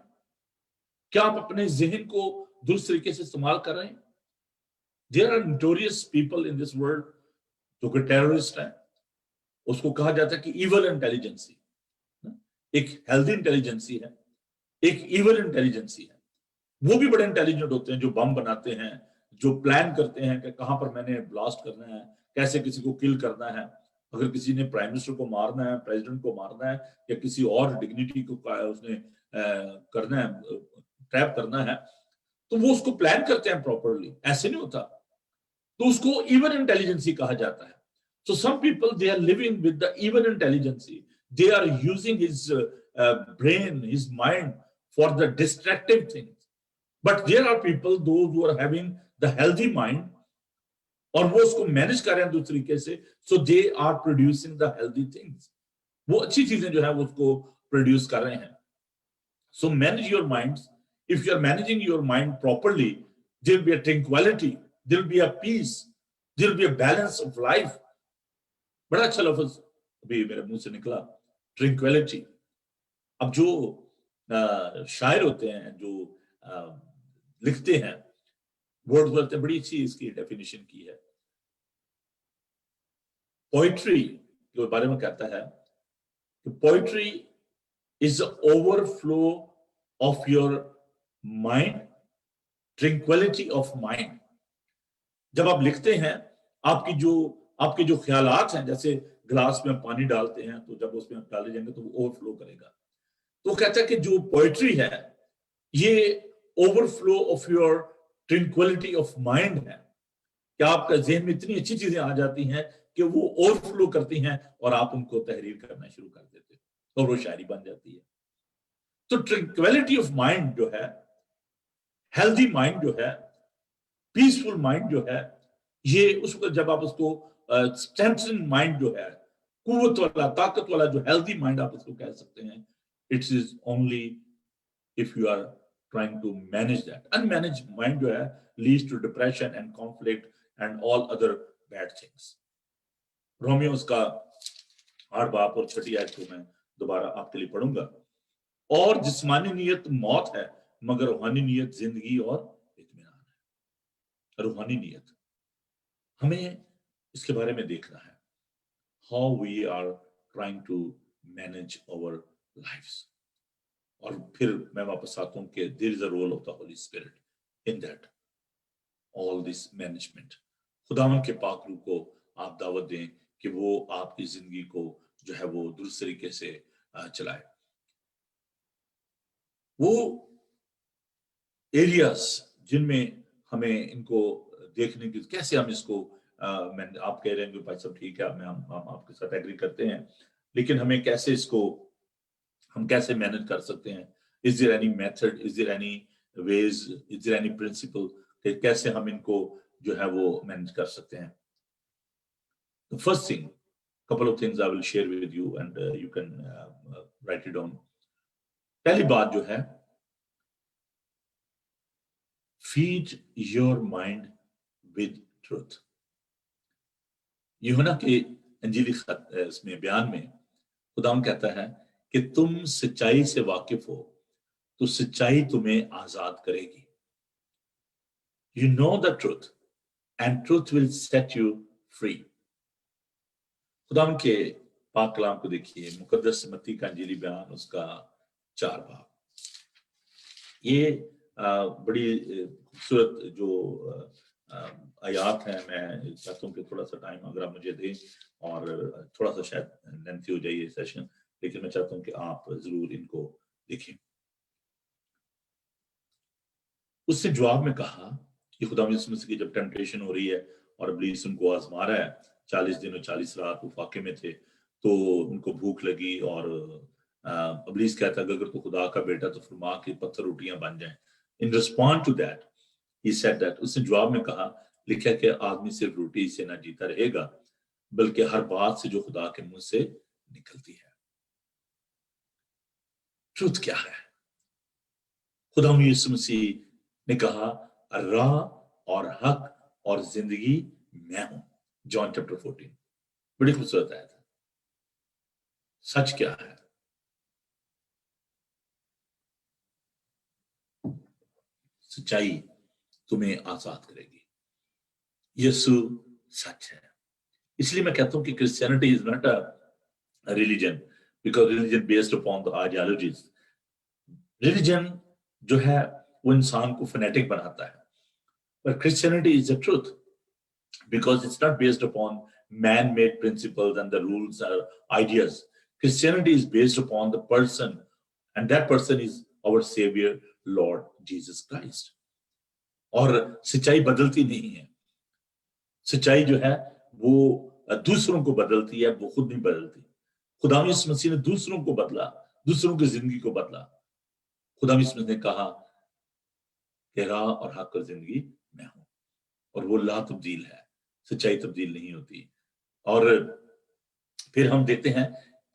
کیا آپ اپنے ذہن کو درست طریقے سے استعمال کر رہے ہیں؟ There are notorious people in this world جو کہ ٹیررسٹ ہیں. اس کو کہا جاتا ہے کہ ایول انٹیلیجنسی. ایک ہیلدی انٹیلیجنسی ہے, ایک ایول انٹیلیجنسی ہے. وہ بھی بڑے انٹیلیجنٹ ہوتے ہیں جو بم بناتے ہیں, جو پلان کرتے ہیں کہ کہاں پر میں نے بلاسٹ کرنا ہے, کیسے کسی کو کل کرنا ہے. اگر کسی نے پرائم منسٹر کو مارنا ہے, پریزیڈنٹ کو مارنا ہے, یا کسی اور ڈگنیٹی کو اس نے کرنا ہے, ٹریپ کرنا ہے, تو وہ اس کو پلان کرتے ہیں پراپرلی. ایسے نہیں ہوتا. تو اس کو ایون انٹیلیجنسی کہا جاتا ہے. So some people, they are living with the even intelligence. They are using his brain, his mind for the distractive things. But there are people, those who are having the healthy mind, اور وہ اس کو manage کر رہے ہیں دوسری طریقے سے. So they are producing the healthy things. وہ اچھی چیزیں جو ہیں وہ اس کو پروڈیوس کر رہے ہیں. So manage your minds. If you are managing your mind properly, there will be a tranquility, there will be a peace, there will be a balance of life. بڑا اچھا لفظ ابھی میرے منہ سے نکلا, ٹرنکویلٹی. اب جو شاعر ہوتے ہیں, جو لکھتے ہیں, ورڈ بولتے ہیں, بڑی اچھی اس کی ڈیفینیشن کی ہے. پوئٹری کے بارے میں کہتا ہے کہ poetry is overflow of your mind, tranquility of mind. جب آپ لکھتے ہیں, آپ کے جو خیالات ہیں, جیسے گلاس میں پانی ڈالتے ہیں تو جب اس میں ڈالے جائیں گے تو وہ اوور فلو کرے گا. تو کہتا ہے کہ جو پوئٹری ہے یہ overflow of your tranquility of mind ہے, کہ آپ کا ذہن میں اتنی اچھی چیزیں آ جاتی ہیں کہ وہ اوور فلو کرتی ہیں اور آپ ان کو تحریر کرنا شروع کر دیتے ہیں اور وہ شاعری بن جاتی ہے. تو ٹرنکویلٹی آف مائنڈ جو ہے, ہیلدی مائنڈ جو ہے, پیسفل مائنڈ جو ہے, یہ اس وقت جب آپ اس کو اسٹرینتھن مائنڈ جو ہے, قوت والا, طاقت والا, جو ہیلدی مائنڈ آپ اس کو کہہ سکتے ہیں, it is only if you are trying to manage that. Unmanaged mind جو ہے leads to depression and conflict and all other bad things. رومیوز کا 8 باب اور 6 آیت کو میں دوبارہ آپ کے لیے پڑھوں گا. اور جسمانی نیت موت ہے مگر روحانی نیت زندگی اور اطمینان ہے. روحانی نیت ہمیں اس کے بارے میں دیکھنا ہے, how we are trying to manage our lives. اور پھر میں واپس آتا ہوں کہ there is a role of the Holy Spirit in that all this management. خداوند کے پاک روح کو آپ دعوت دیں کہ وہ آپ کی زندگی کو جو ہے وہ درست طریقے سے چلائے. وہ ایریاز جن میں ہمیں ان کو دیکھنے کی, کیسے ہم اس کو, آپ کہہ رہے ہیں کہ بھائی صاحب ٹھیک ہے, ہم آپ کے ساتھ ایگری کرتے ہیں, لیکن ہمیں کیسے اس کو ہم کیسے مینج کر سکتے ہیں. Is there any method, is there any ways, is there any principle کہ کیسے ہم ان کو جو ہے وہ مینج کر سکتے ہیں. The first thing, couple of things I will share with you and you can write it down. पहली बात जो है, feed your mind with truth. यूहन्ना के अंजीली खत इसमें बयान में खुदावंद कहता है कि तुम सच्चाई से वाकिफ हो तो सच्चाई तुम्हें आजाद करेगी. You know the truth and truth will set you free. खुदावंद के पाक कलाम को देखिए, मुकद्दस मत्ती का अंजीली बयान उसका 4 बाब. ये बड़ी खूबसूरत जो आयात है. मैं चाहता हूँ कि थोड़ा सा टाइम अगर आप मुझे दें, और थोड़ा सा शायद लेंथी हो जाए ये सेशन, लेकिन मैं चाहता हूँ कि आप जरूर इनको देखें. उससे जवाब में कहा कि खुदा यीशु मसीह की जब टेम्पटेशन हो रही है और इब्लीस उनको आजमा रहा है, 40 दिन और 40 रात वो फाके में थे, तो उनको भूख लगी और इब्लीस कहता है अगर तो खुदा का बेटा तो फरमा कि पत्थर रोटियां बन जाएं. In response to that he said that, उसने जवाब में कहा, लिखा कि आदमी सिर्फ रोटी से ना जीता रहेगा बल्कि हर बात से जो खुदा के मुंह से निकलती है. ट्रूथ क्या है? खुदा यीशु मसीह ने कहा राह और हक और जिंदगी मैं हूं. John chapter 14. बड़ी खूबसूरत आयत है. सच क्या है? सच्चाई तुम्हें आजाद करेगी. यीशु सच है. इसलिए मैं कहता हूं कि Christianity is not a religion because religion based upon the ideologies. Religion जो है वो इंसान को फैनेटिक बनाता है, पर Christianity is the truth because it's not based upon man-made principles and the rules or ideas. Christianity is based upon the person, and that person is our Savior, Lord Jesus Christ. और सच्चाई बदलती नहीं है. सच्चाई जो है वो दूसरों को बदलती है, वो खुद नहीं बदलती. खुदा यीशु मसीह ने दूसरों को बदला, दूसरों की जिंदगी को बदला. खुदा यीशु मसीह ने कहा कि राह और हक और जिंदगी मैं हूं, और वो ला तब्दील है. सच्चाई तब्दील नहीं होती. और फिर हम देखते हैं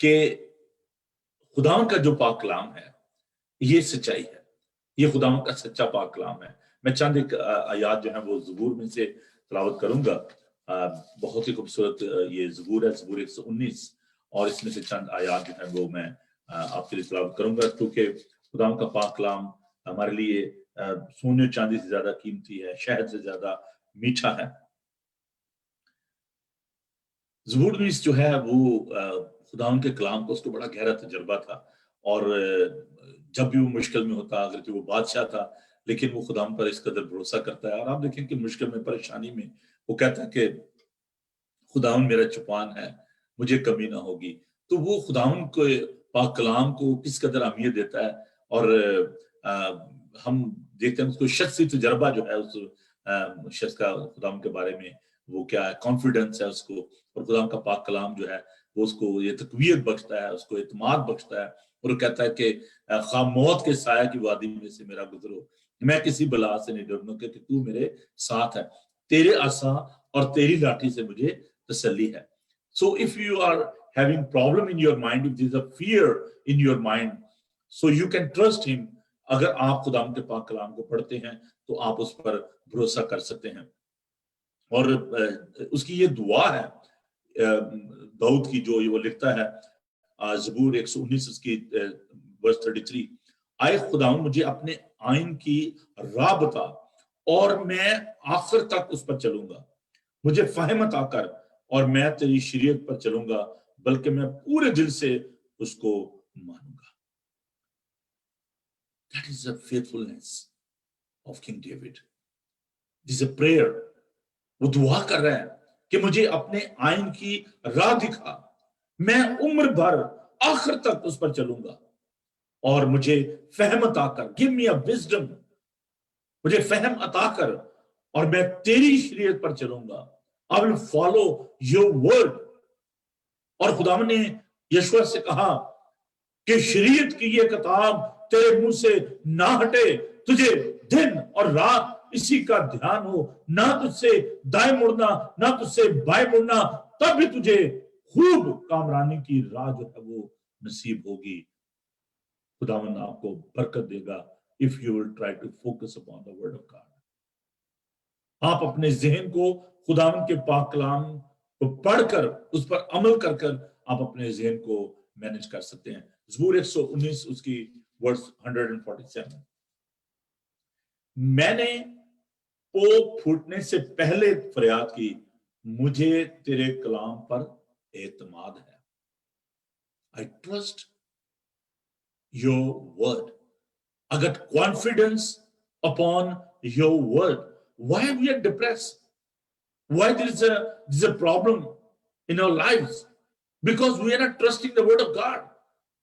कि खुदावंद का जो पाक कलाम है ये सच्चाई है. ये खुदावंद का सच्चा पाक कलाम है. मैं चंद एक आयात जो है वो ज़बूर में से तिलावत करूंगा. बहुत ही खूबसूरत ये ज़बूर है, ज़बूर 119, और इसमें से चंद आयात जो है वो मैं आपके लिए तिलावत करूंगा, क्योंकि खुदावंद का पाक कलाम हमारे लिए सोने चांदी से ज्यादा कीमती है, शहद से ज्यादा मीठा है. ज़बूर जो है वो खुदावंद के कलाम को उसको बड़ा गहरा तजर्बा था, और जब भी वो मुश्किल में होता, अगर वो बादशाह था लेकिन वो खुदावंद पर इस कदर भरोसा करता है. और आप देखें कि मुश्किल में, परेशानी में वो कहता है कि खुदावंद मेरा चौपान है, मुझे कमी ना होगी. तो वो खुदावंद को पाक कलाम को किस कदर अहमियत देता है. और हम देखते हैं उसको शख्सी तजर्बा जो है उस शख्स का खुदावंद के बारे में वो क्या है, कॉन्फिडेंस है उसको. और खुदावंद का पाक कलाम जो है वो उसको ये तकवीयत बख्शता है, उसको इत्माद बख्शता है. और वो कहता है कि खामौत के साया की वादी में से मेरा गुजरो, मैं किसी बला से नहीं डरूंगा क्योंकि तू मेरे साथ है, तेरे आसा और तेरी लाठी से मुझे तसल्ली है. So if you are having problem in your mind, if there is a fear in your mind, so you can trust him. अगर आप खुदावंद के पाक कलाम को पढ़ते हैं तो आप उस पर भरोसा कर सकते हैं. और उसकी ये दुआ है दाऊद की, जो वो लिखता है ज़बूर 119 उसकी वर्स 33, आए खुदावंद मुझे अपने आइन की राह बता और मैं आखिर तक उस पर चलूंगा. मुझे फहम अता कर और मैं तेरी शरीयत पर चलूंगा, बल्कि मैं पूरे दिल से उसको मानूंगा. That is the faithfulness of King David. This is a prayer. वो दुआ कर रहा है कि मुझे अपने आइन की राह दिखा, मैं उम्र भर आखिर तक उस पर चलूंगा, और मुझे फहम अता कर. गिव मी अ विजडम, मुझे फहम अता कर और मैं तेरी शरीयत पर चलूंगा. I will follow your word. और खुदावंद ने यशूआ से कहा कि शरीयत की ये किताब तेरे मुंह से ना हटे, तुझे दिन और रात इसी का ध्यान हो, ना तुझसे दाएं मुड़ना ना तुझसे बाएं मुड़ना, तब भी तुझे खूब कामरानी की राह जो है वो नसीब होगी। खुदावन आपको बरकत देगा if you will try to focus upon the word of God. आप अपने जहन को खुदावन के पाक कलाम को पढ़कर उस पर अमल कर कर आप अपने जहन को मैनेज कर सकते हैं। ज़बूर 119 उसकी वर्स 147, मैंने पोप फूटने से पहले फरियाद की, मुझे तेरे कलाम पर एतमाद है। I trust your word. I got confidence upon your word. Why we are depressed? Why there is a problem in our lives? Because we are not trusting the word of God.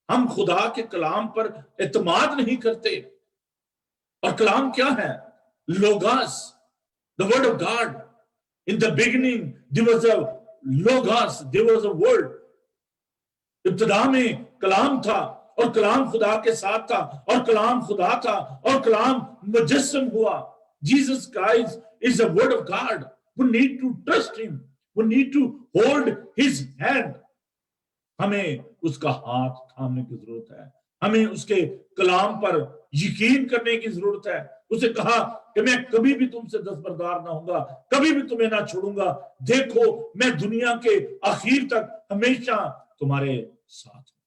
हम खुदा के कलाम पर एतमाद नहीं करते। और कलाम क्या है? Logos, the word of God. In the beginning there was a logos, there was a word. इब्तिदा में कलाम था और कलाम खुदा के साथ था और कलाम खुदा था और कलाम मुजस्सम हुआ। Jesus Christ is the word of God. We need to trust him. We need to hold his hand. हमें उसका हाथ थामने की जरूरत है। हमें उसके कलाम पर यकीन करने की जरूरत है। उसे कहा कि मैं कभी भी तुमसे दस्तबरदार ना होऊंगा, कभी भी तुम्हें ना छोड़ूंगा। देखो मैं दुनिया के आखिर तक हमेशा तुम्हारे साथ हूं।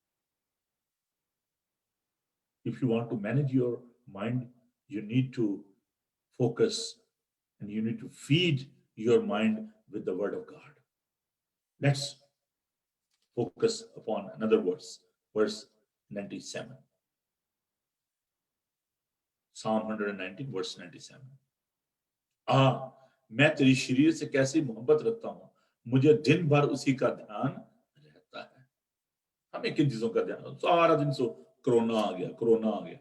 If you want to manage your mind, you need to focus and you need to feed your mind with the word of God. Let's focus upon another verse, verse 97. Psalm 119, verse 97. मैं तेरी शरीर से कैसी मोहब्बत रखता हूं, मुझे दिन भर उसी का ध्यान रहता है। हमें किन चीजों का ध्यान? सारा दिन सो कोरोना आ गया, कोरोना आ गया,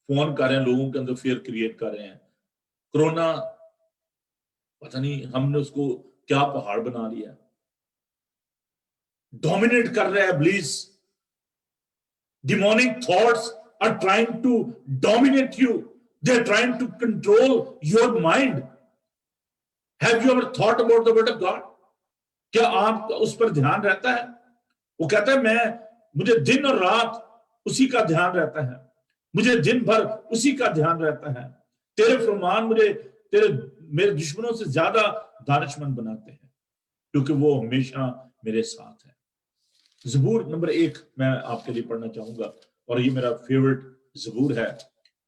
फोन कर रहे हैं, लोगों के अंदर फियर क्रिएट कर रहे हैं। कोरोना पता नहीं हमने उसको क्या पहाड़ बना लिया, डोमिनेट कर रहा है इब्लीस। Demonic thoughts are trying to dominate you. They're trying to control your mind. Have you ever thought about the word of God? क्या आप उस पर ध्यान रहता है? वो कहता है मुझे दिन और रात उसी का ध्यान रहता है, मुझे दिन भर उसी का ध्यान रहता है। तेरे फरमान मुझे मेरे दुश्मनों से ज्यादा दानिशमंद बनाते हैं, क्योंकि वो हमेशा मेरे साथ है। ज़बूर नंबर 1 मैं आपके लिए पढ़ना चाहूंगा, और ये मेरा फेवरेट ज़बूर है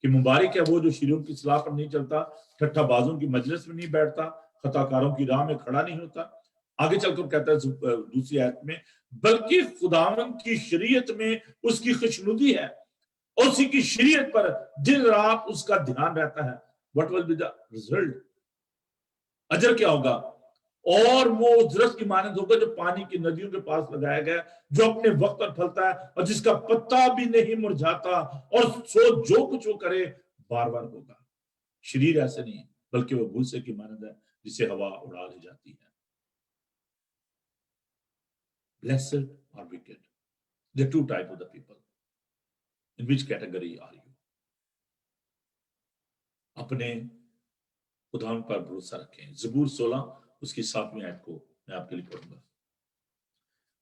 कि मुबारक है वो जो शीरों की सलाह पर नहीं चलता, ठट्ठाबाजों की मजलिस में नहीं बैठता, खताकारों की राह में खड़ा नहीं होता। आगे चलकर कहता है दूसरी आयत में, बल्कि खुदावंद की शरीयत में उसकी खुशनुदी है, उसी की शरीयत पर दिन रात उसका ध्यान रहता है। What will be the result? अजर क्या होगा? और वो उस दरख्त की मानंद होगा जो पानी की नदियों के पास लगाया गया, जो अपने वक्त पर फलता है और जिसका पत्ता भी नहीं मुरझाता, और सो जो कुछ वो करे बार बार होगा। शरीर ऐसे नहीं है, बल्कि वो भूसे की मानंद है जिसे हवा उड़ा ले जाती है। Blessed or wicked, the two type of the people. In which category are you? अपने खुदावन पर भरोसा रखें। ज़बूर 16 उसकी 7वीं आयत को मैं आपके लिए पढ़ूंगा।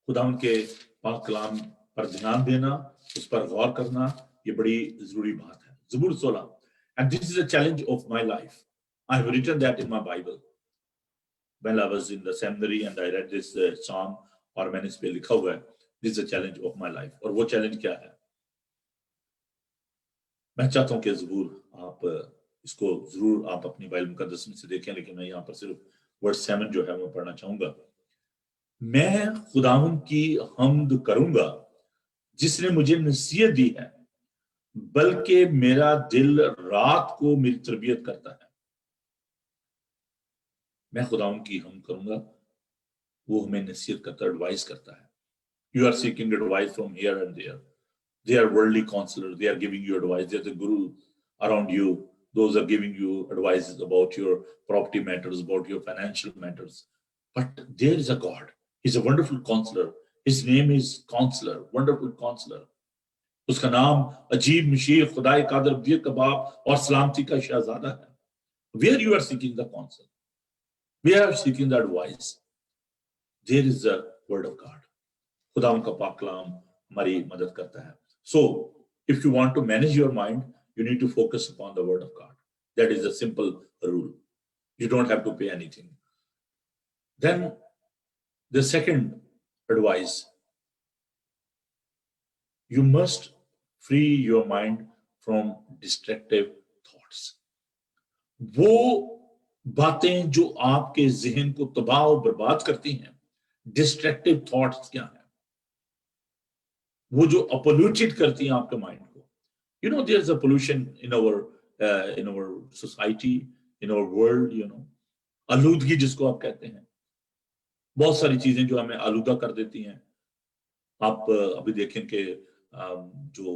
खुदावन के पाक कलाम पर ध्यान देना, उस पर गौर करना, ये बड़ी जरूरी बात है। ज़बूर 16, and this is a challenge of my life. I have written that in my Bible when I was in the seminary and I read this psalm, और मैंने इस पे लिखा हुआ है, this is a challenge of my life। और वो challenge क्या है? मैं चाहता हूं कि ज़बूर आप इसको जरूर आप अपनी बाइबल मुकद्दस में से देखें, लेकिन मैं यहाँ पर सिर्फ वर्स 7 जो है वो पढ़ना चाहूंगा। मैं खुदावंद की हम्द करूंगा जिसने मुझे नसीहत दी है, बल्कि मेरा दिल रात को मेरी तरबियत करता है। मैं खुदावंद की हम्द करूंगा, वो हमें नसीहत करता, एडवाइस करता है। You are seeking advice from here and there. They are worldly counselors. They are giving you advice. There's a guru around you. Those are giving you advices about your property matters, about your financial matters. But there is a God. He's a wonderful counselor. His name is Counselor, wonderful counselor. उसका नाम अजीब मशीह, खुदाए कादर, दिए कबाब और सलामती का शहजादा है। Where you are seeking the counsel, where you are seeking the advice, there is the word of God. खुदा उनका पाक कलाम हमारी मदद करता है. So if you want to manage your mind, you need to focus upon the word of God. That is a simple rule. You don't have to pay anything. Then the second advice, you must free your mind from destructive thoughts. वो बातें जो आपके जहन को तबाह और बर्बाद करती हैं, डिस्ट्रक्टिव थॉट्स क्या हैं? वो जो अपॉल्यूटेड करती हैं आपके माइंड को. You know, there's a pollution in our society, in our world, you know. आलूदगी जिसको आप कहते हैं, बहुत सारी चीजें जो हमें आलूदा कर देती हैं. आप अभी देखें कि जो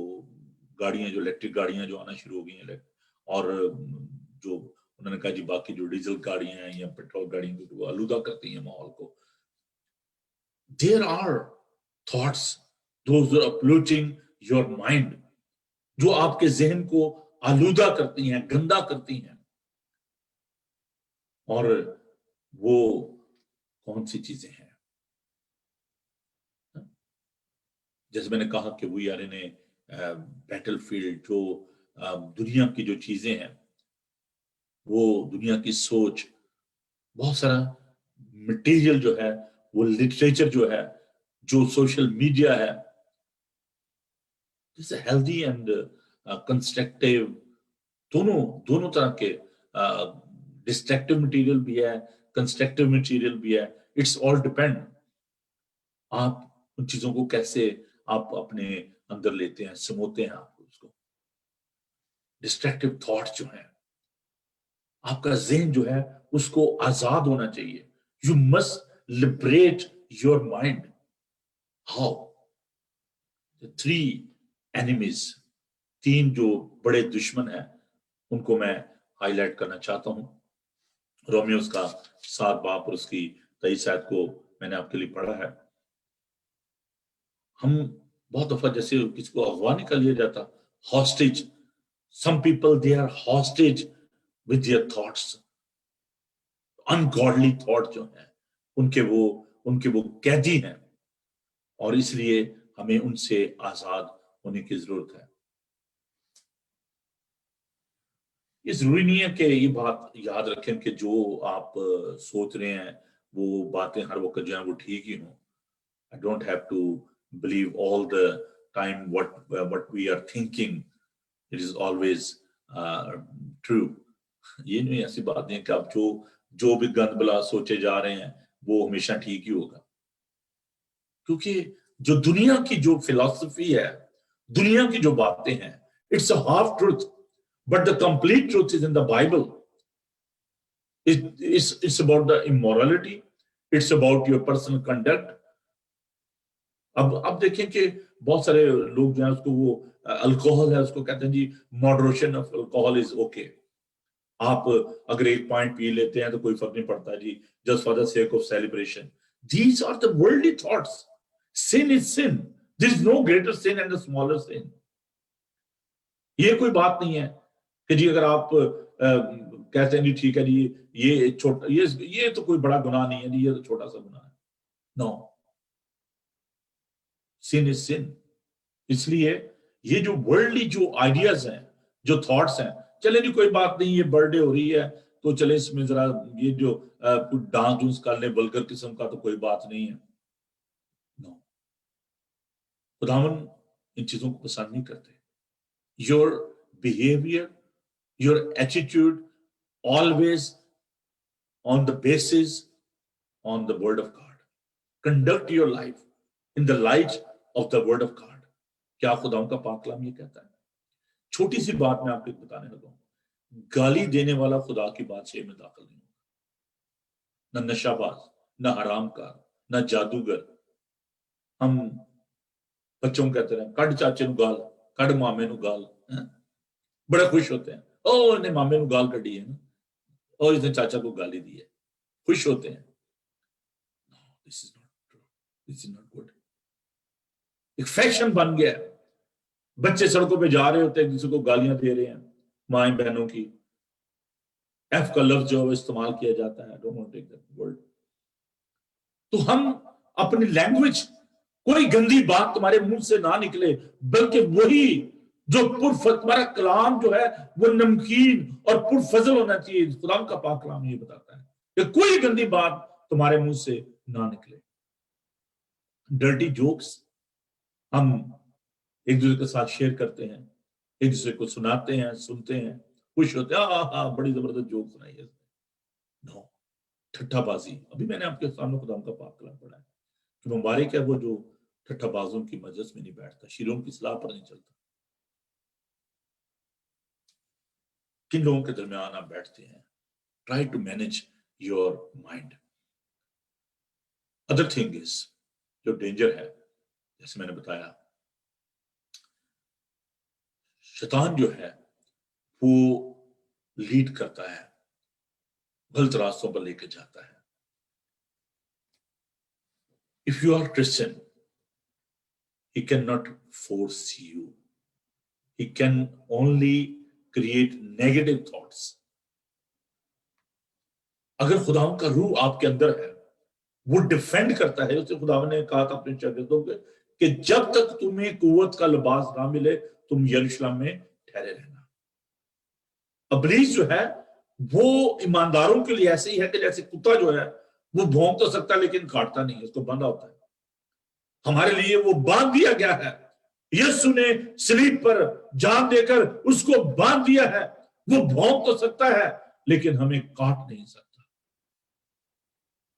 गाड़ियां, जो इलेक्ट्रिक गाड़ियां जो आना शुरू हो गई हैं, और जो उन्होंने कहा जी बाकी जो डीजल गाड़ियां हैं या पेट्रोल गाड़ियां जो आलूदा करती हैं माहौल को. There are thoughts, those are polluting your mind, जो आपके जहन को आलूदा करती हैं, गंदा करती हैं. और वो कौन सी चीजें हैं? जैसे मैंने कहा कि we are in a battlefield. जो दुनिया की जो चीजें हैं, वो दुनिया की सोच, बहुत सारा मटेरियल जो है, वो लिटरेचर जो है, जो सोशल मीडिया है, दिस हेल्दी एंड कंस्ट्रक्टिव, दोनों तरह के डिस्ट्रक्टिव मटेरियल भी है, कंस्ट्रक्टिव मटेरियल भी है. इट्स ऑल डिपेंड आप उन चीजों को कैसे आप अपने अंदर लेते हैं, समोते हैं आप उसको. डिस्ट्रक्टिव थॉट जो है, आपका जहन जो है उसको आजाद होना चाहिए. You must liberate your mind. How? Three enemies, तीन जो बड़े दुश्मन हैं, उनको मैं हाईलाइट करना चाहता हूं. रोमियोस का 7 बाब और उसकी 23 आयत को मैंने आपके लिए पढ़ा है. हम बहुत दफा जैसे किसी को अगवा निकाल लिया जाता, hostage. Some people they are hostage with their thoughts. Ungodly thought जो है उनके वो कैदी हैं, और इसलिए हमें उनसे आजाद होने की जरूरत है. ये जरूरी नहीं है कि ये बात याद रखें कि जो आप सोच रहे हैं वो बातें हर वक्त जो है वो ठीक ही हों. I don't have to believe all the time what we are thinking. It is always true. ये नहीं ऐसी बात नहीं कि आप जो भी गंद बला सोचे जा रहे हैं वो हमेशा ठीक ही होगा. क्योंकि जो दुनिया की जो फिलॉसफी है, दुनिया की जो बातें हैं, it's a half truth, but the complete truth is in the Bible. It's about the immorality. It's about your personal conduct. अब देखें कि बहुत सारे लोग जो हैं उसको वो अल्कोहल है उसको कहते हैं जी moderation of alcohol is okay. आप अगर एक पॉइंट पी लेते हैं तो कोई फर्क नहीं पड़ता जी, just for the sake of celebration. These are the worldly thoughts. Sin is sin. There is no greater sin and the smaller sin. ये कोई बात नहीं है कि जी अगर आप कहते हैं जी ठीक है जी ये छोटा ये तो कोई बड़ा गुनाह नहीं है जी, ये तो छोटा सा गुनाह है. नो, सिन इज सिन. इसलिए ये जो वर्ल्डली जो आइडियाज हैं, जो थॉट्स हैं, चले जी कोई बात नहीं, ये बर्थडे हो रही है तो चले इसमें जरा ये जो डांस डूंस कर ले वल्गर किस्म का, तो कोई बात नहीं है. नो, खुदावन इन चीजों को पसंद नहीं करते. Your behaviour, your attitude always on the basis on the word of God. Conduct your life in the light of the word of God. क्या खुदावन का पाक कलाम ये कहता है? छोटी सी बात मैं आपको बताने लगा हूं. गाली देने वाला खुदा की बादशाह में दाखिल नहीं होगा. न नशाबाज, न हरामकार, न जादूगर. हम बच्चों को कहते रहे कड चाचे नु गाल, कड मामे नु गाल. बड़ा खुश होते हैं, ओ इन्हें मामे नु गाल कड़ी है ना, और इसने चाचा को गाली दी है, खुश होते हैं. This is not true. This is not good. एक फैशन बन गया है. बच्चे सड़कों पे जा रहे होते हैं, किसी को गालियां दे रहे हैं, माएं बहनों की. एफ का लफ्ज जो इस्तेमाल किया जाता है. Don't want to take that word. तो हम अपनी लैंग्वेज कोई गंदी बात तुम्हारे मुंह से ना निकले, बल्कि वही जो तुम्हारा कलाम जो है वो नमकीन और पुरफजल होना चाहिए। खुदा का पाक कलाम ये बताता है कि कोई गंदी बात तुम्हारे मुंह से ना निकले। डर्टी जोक्स हम एक दूसरे के साथ शेयर करते हैं, एक दूसरे को सुनाते हैं, सुनते हैं, खुश होते हैं, हाँ बड़ी जबरदस्त जोक सुनाई है। नो, ठट्ठाबाजी। अभी मैंने आपके सामने खुदा का पाक कलाम पढ़ा है कि मुबारक है वो जो ठट्ठाबाजों की मजलिस में नहीं बैठता, शीरों की सलाह पर नहीं चलता। किन लोगों के दरमियान आप बैठते हैं? Try to manage your mind. Other thing is, जो डेंजर है, जैसे मैंने बताया, शैतान जो है वो लीड करता है, गलत रास्तों पर लेकर जाता है। If you are Christian, he cannot force you. He can only create negative thoughts. अगर खुदावन का रूह आपके अंदर है, वो डिफेंड करता है। उसे खुदावन ने कहा था अपने शागिर्दों को कि जब तक तुम्हें कुव्वत का लिबास ना मिले तुम यरूशलेम में ठहरे रहना। इब्लीस जो है वो ईमानदारों के लिए ऐसे ही है कि जैसे कुत्ता जो है वो भौंक तो सकता है लेकिन काटता नहीं है, उसको बांधा होता है। हमारे लिए वो बांध दिया गया है। यीशु ने सलीब पर जान देकर उसको बांध दिया है। वो भौंक तो सकता है लेकिन हमें काट नहीं सकता।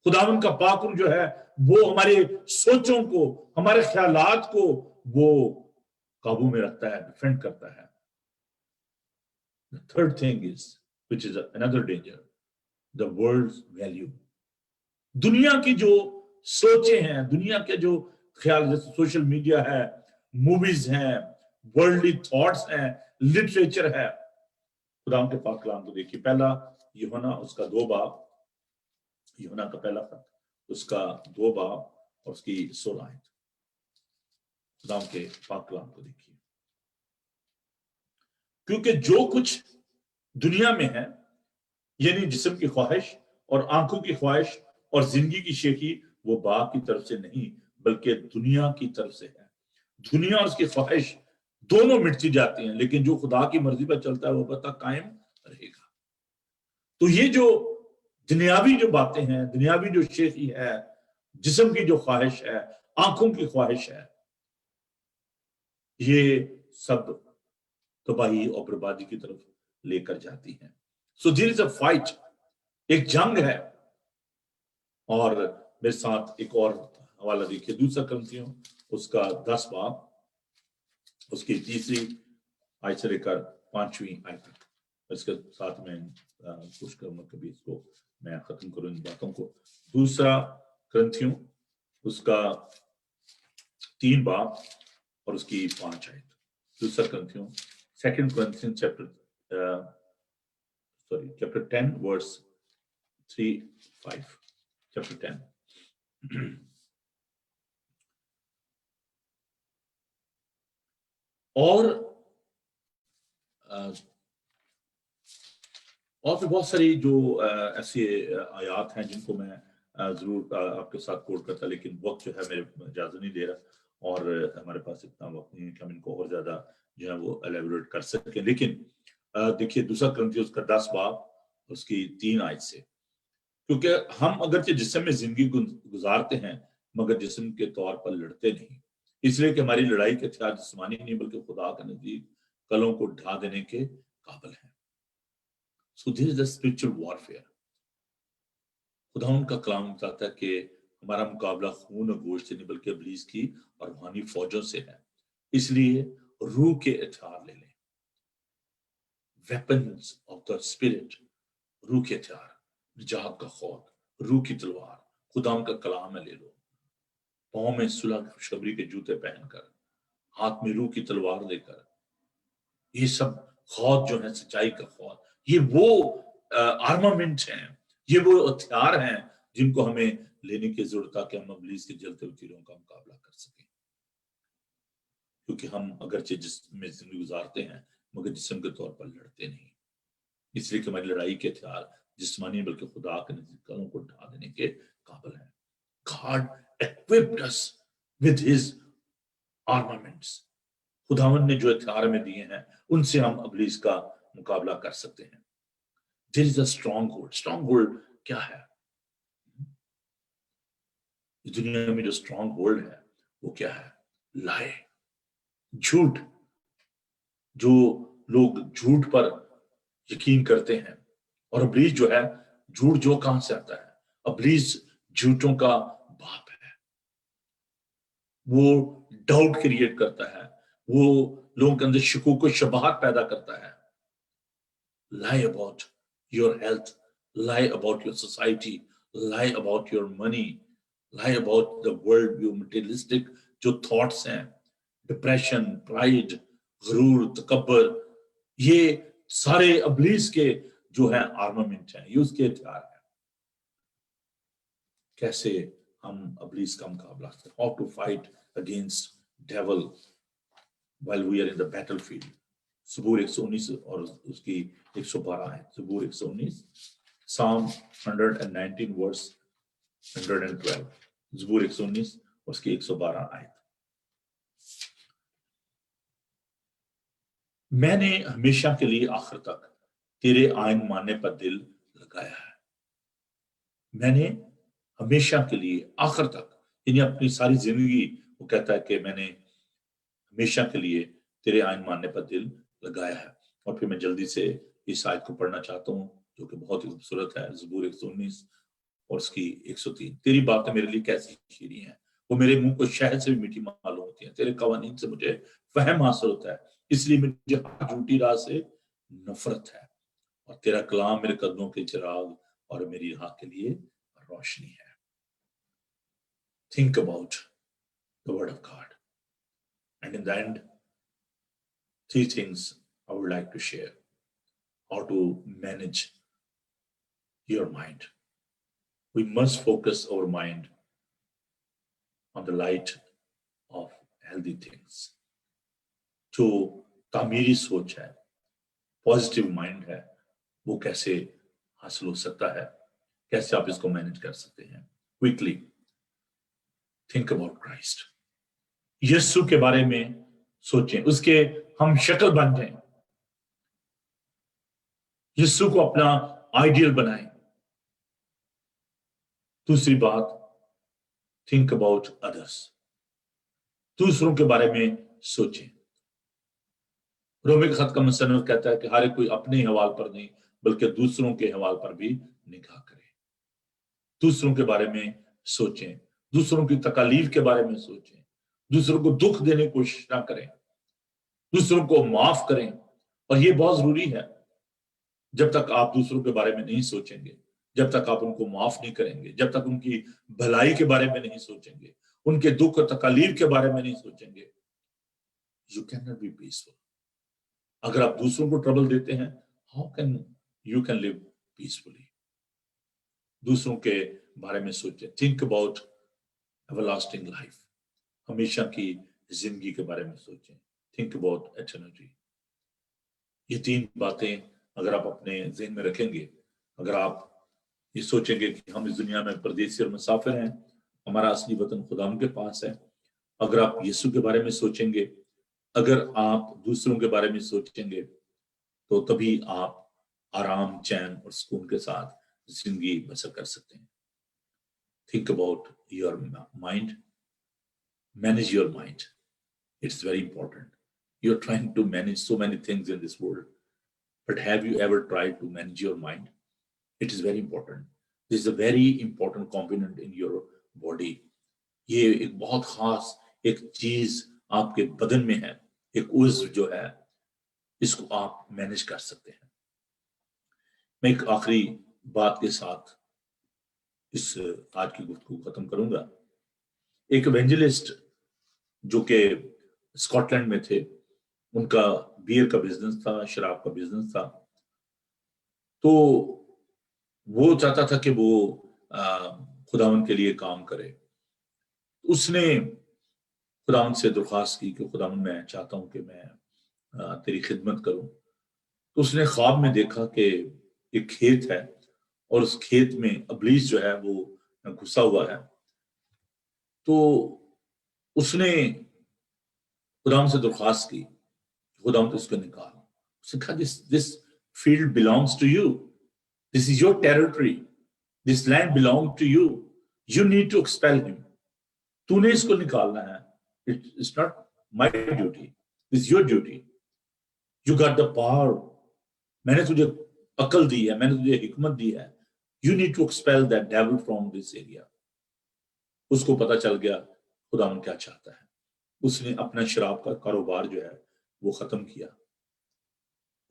खुदावन का पाक रूह जो है वो हमारे सोचों को, हमारे ख्यालात को वो काबू में रखता है, डिफेंड करता है। The third thing is, which is another danger, the world's value. दुनिया की जो सोचें हैं, दुनिया के जो ख्याल, जैसे सोशल मीडिया है, मूवीज हैं, वर्ल्डली थॉट्स हैं, लिटरेचर है। खुदा के पाक कलाम को देखिए, पहला यूहन्ना उसका 2 बाब, यूहन्ना का पहला खत उसका 2 बाब और उसकी 16 आयत। खुदा के पाक कलाम को देखिए, क्योंकि जो कुछ दुनिया में है, यानी जिस्म की ख्वाहिश और आंखों की ख्वाहिश और जिंदगी की शेखी, वो बाप की तरफ से नहीं बल्कि दुनिया की तरफ से है। दुनिया और उसकी ख्वाहिश दोनों मिटती जाती हैं, लेकिन जो खुदा की मर्जी पर चलता है वो बता कायम रहेगा। तो ये जो दुनियावी जो बातें हैं, दुनियावी जो शेखी है, जिस्म की जो ख्वाहिश है, आंखों की ख्वाहिश है, ये सब तबाही और बर्बादी की तरफ लेकर जाती है। So there is a fight, एक जंग है। और मेरे साथ एक और हवाला देखिए, दूसरा करंथियों उसका 10 बाब उसकी 3री आयत से लेकर 5वीं आयत तक। इसके साथ में कोशिश करूंगा कभी इसको मैं खत्म करूं इन बातों को। दूसरा करंथियों उसका 3 बाब और उसकी 5 आयत। दूसरा करंथियों, 2 Corinthians chapter 10 verse 3-5, chapter 10. और भी बहुत सारी जो ऐसी आयात हैं जिनको मैं जरूर आपके साथ कोट करता, लेकिन वक्त जो है मेरे इजाजत नहीं दे रहा और हमारे पास इतना वक्त नहीं है कि हम इनको और ज्यादा जो है वो एलेबोरेट कर सकें। लेकिन देखिए, दूसरा करंथियों उसका 10 बाब उसकी 3 आयत से, क्योंकि हम अगरचे जिस्म में जिंदगी गुजारते हैं मगर जिस्म के तौर पर लड़ते नहीं, इसलिए कि हमारी लड़ाई के हथियार जिस्मानी नहीं बल्कि खुदा के नजदीक कलों को ढा देने के काबिल हैं। So there is a spiritual warfare. खुदा उनका कलाम बताता है कि हमारा मुकाबला खून और गोश्त से नहीं बल्कि इब्लीस की और रूहानी फौजों से है। इसलिए रूह के हथियार ले लें, वेपन्स ऑफ द स्पिरिट, रूह के हथियार, निजात का खौफ, रूह की तलवार, खुदा का कलाम में ले लो, पाँव में सुलह खुशखबरी के जूते पहनकर, हाथ में रूह की तलवार लेकर। ये सब खौफ जो है सच्चाई का खौफ, ये वो आर्मामेंट हैं, ये वो हथियार हैं जिनको हमें लेने की जरूरत है कि हम इब्लीस के जलते हुए तीरों का मुकाबला कर सकें। क्योंकि हम अगरचे जिस्म में जिंदगी गुजारते हैं मगर जिस्म के तौर पर लड़ते नहीं, इसलिए कि हमारी लड़ाई के हथियार जिस्मानी बल्कि खुदा के नजदीक कलों को ढा देने के काबिल है। God equipped us with his armaments. खुदावन ने जो हथियार में दिए हैं उनसे हम इब्लीस का मुकाबला कर सकते हैं. There is a stronghold. Stronghold क्या है? इस दुनिया में जो stronghold है वो क्या है? lie, झूठ. जो लोग झूठ पर यकीन करते हैं, और इब्लीस जो है, झूठ जो कहां से आता है? इब्लीस झूठों का बाप है. वो डाउट क्रिएट करता है, वो लोगों के अंदर शकूक व शबहत पैदा करता है. lie about your health, lie about your society, lie about your money, lie about the world, your materialistic जो thoughts हैं, डिप्रेशन, प्राइड, गुरूर, तकब्बर, ये सारे इब्लीस के जो है आर्मामेंट हैं, ये उसके हथियार हैं. कैसे हम इब्लीस का मुकाबला करें? How to fight against devil while we are in the battlefield. ज़बूर 119 और उसकी 112 है. ज़बूर 119, Psalm 119 verse 112. ज़बूर 119 उसकी 112 आयत. मैंने हमेशा के लिए आखिर तक तेरे आइन मानने पर दिल लगाया है. मैंने हमेशा के लिए आखिर तक, यानी अपनी सारी जिंदगी, वो कहता है कि मैंने हमेशा के लिए तेरे आइन मानने पर दिल लगाया है. और फिर मैं जल्दी से इस आयत को पढ़ना चाहता हूँ जो कि बहुत ही खूबसूरत है. ज़बूर 119 और उसकी 103. तेरी बातें मेरे लिए कैसी शीरीं हैं, वो मेरे मुंह को शहद से भी मीठी मालूम होती हैं. तेरे कवानीन से मुझे फहम हासिल होता है, इसलिए मुझे झूठी राह से नफरत है. और तेरा कलाम मेरे कदमों के चिराग और मेरी राह के लिए रोशनी है. Think about the word of God. And in the end, 3 things I would like to share. How to manage your mind. We must focus our mind on the light of healthy things. जो तामीरी सोच है, positive mind है, वो कैसे हासिल हो सकता है, कैसे आप इसको मैनेज कर सकते हैं. Quickly think about Christ. यीशु के बारे में सोचें, उसके हम शक्ल बन जाएं, यीशु को अपना आइडियल बनाएं. दूसरी बात, थिंक अबाउट अदर्स. दूसरों के बारे में सोचें. रोमी के खत का मुसन्निफ कहता है कि हर कोई अपने हवाल पर नहीं बल्कि दूसरों के हवाल पर भी निगाह करे. दूसरों के बारे में सोचें, दूसरों की तकलीफ के बारे में सोचें, दूसरों को दुख देने की कोशिश ना करें, दूसरों को माफ करें. और ये बहुत जरूरी है. जब तक आप दूसरों के बारे में नहीं सोचेंगे, जब तक आप उनको माफ नहीं करेंगे, जब तक उनकी भलाई के बारे में नहीं सोचेंगे, उनके दुख और तकलीफ के बारे में नहीं सोचेंगे, you can not be peaceful. अगर आप दूसरों को ट्रबल देते हैं, how can you can live peacefully? दूसरों के बारे में सोचें. Think about everlasting life. हमेशा की जिंदगी के बारे में सोचें. Think about eternity. ये 3 बातें अगर आप अपने ज़हन में रखेंगे, अगर आप ये सोचेंगे कि हम इस दुनिया में परदेसी और मुसाफिर हैं, हमारा असली वतन खुदा के पास है, अगर आप यीशु के बारे में सोचेंगे, अगर आप दूसरों के बारे में सोचेंगे, तो तभी आप आराम, चैन और सुकून के साथ जिंदगी बसर कर सकते हैं. Think about your mind. Manage your mind. It's very important. You are trying to manage so many things in this world, but have you ever tried to manage your mind? It is very important. This is a very important component in your body. ये एक बहुत खास एक चीज आपके बदन में है, एक उज़्व जो है, इसको आप मैनेज कर सकते हैं. मैं एक आखिरी बात के साथ इस आज की गुफ्तगू खत्म करूंगा. एक इवेंजलिस्ट जो कि स्कॉटलैंड में थे, उनका बियर का बिजनेस था, शराब का बिजनेस था. तो वो चाहता था कि वो खुदावन के लिए काम करे. उसने खुदावन से दरख्वास्त की कि खुदावन, मैं चाहता हूं कि मैं तेरी खिदमत करूं. तो उसने ख्वाब में देखा कि एक खेत है और उस खेत में इब्लीस जो है वो घुसा हुआ है. तो उसने खुदाम से दरख्वास्त की, खुदाम तो इसको निकाल। उसने कहा this field belongs to you, this is your territory, this land belong to you, you need to expel him. तूने इसको निकालना है, it's not my duty, this your duty, you got the power, मैंने तुझे अकल दी है, मैंने तुझे हिकमत दी है, you need to expel that devil from this area. उसको पता चल गया खुदावन क्या चाहता है। उसने अपना शराब का कारोबार जो है वो खत्म किया,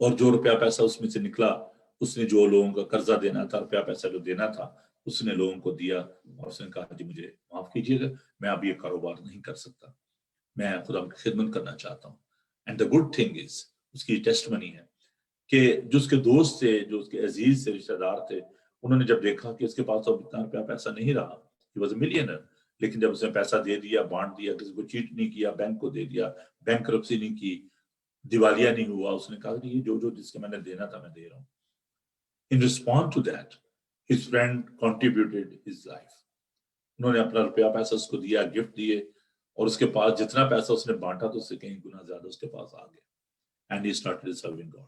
और जो रुपया पैसा उसमें से निकला, उसने जो लोगों का कर्जा देना था, रुपया पैसा जो देना था, उसने लोगों को दिया, और उसने कहा जी मुझे माफ कीजिएगा, मैं अब ये कारोबार नहीं कर सकता, मैं खुदा की खिदमत करना चाहता हूँ। And the good thing is, उसकी टेस्टमनी है कि जो उसके दोस्त थे, जो उसके अजीज से रिश्तेदार थे, उन्होंने जब देखा कि उसके पास अब इतना रुपया पैसा नहीं रहा, ही वाज अ मिलियनर, लेकिन जब उसने पैसा दे दिया, बांट दिया, किसी को चीट नहीं किया, बैंक को दे दिया, बैंकरप्सी नहीं की, दिवालिया नहीं हुआ, उसने कहा कि ये जो जो जिसके मैंने देना था मैं दे रहा हूँ। In response to that his friend contributed his life. उन्होंने अपना रुपया पैसा उसको दिया, गिफ्ट दिए, और उसके पास जितना पैसा उसने बांटा तो उससे कहीं गुना ज्यादा उसके पास आ गया। And he started serving God,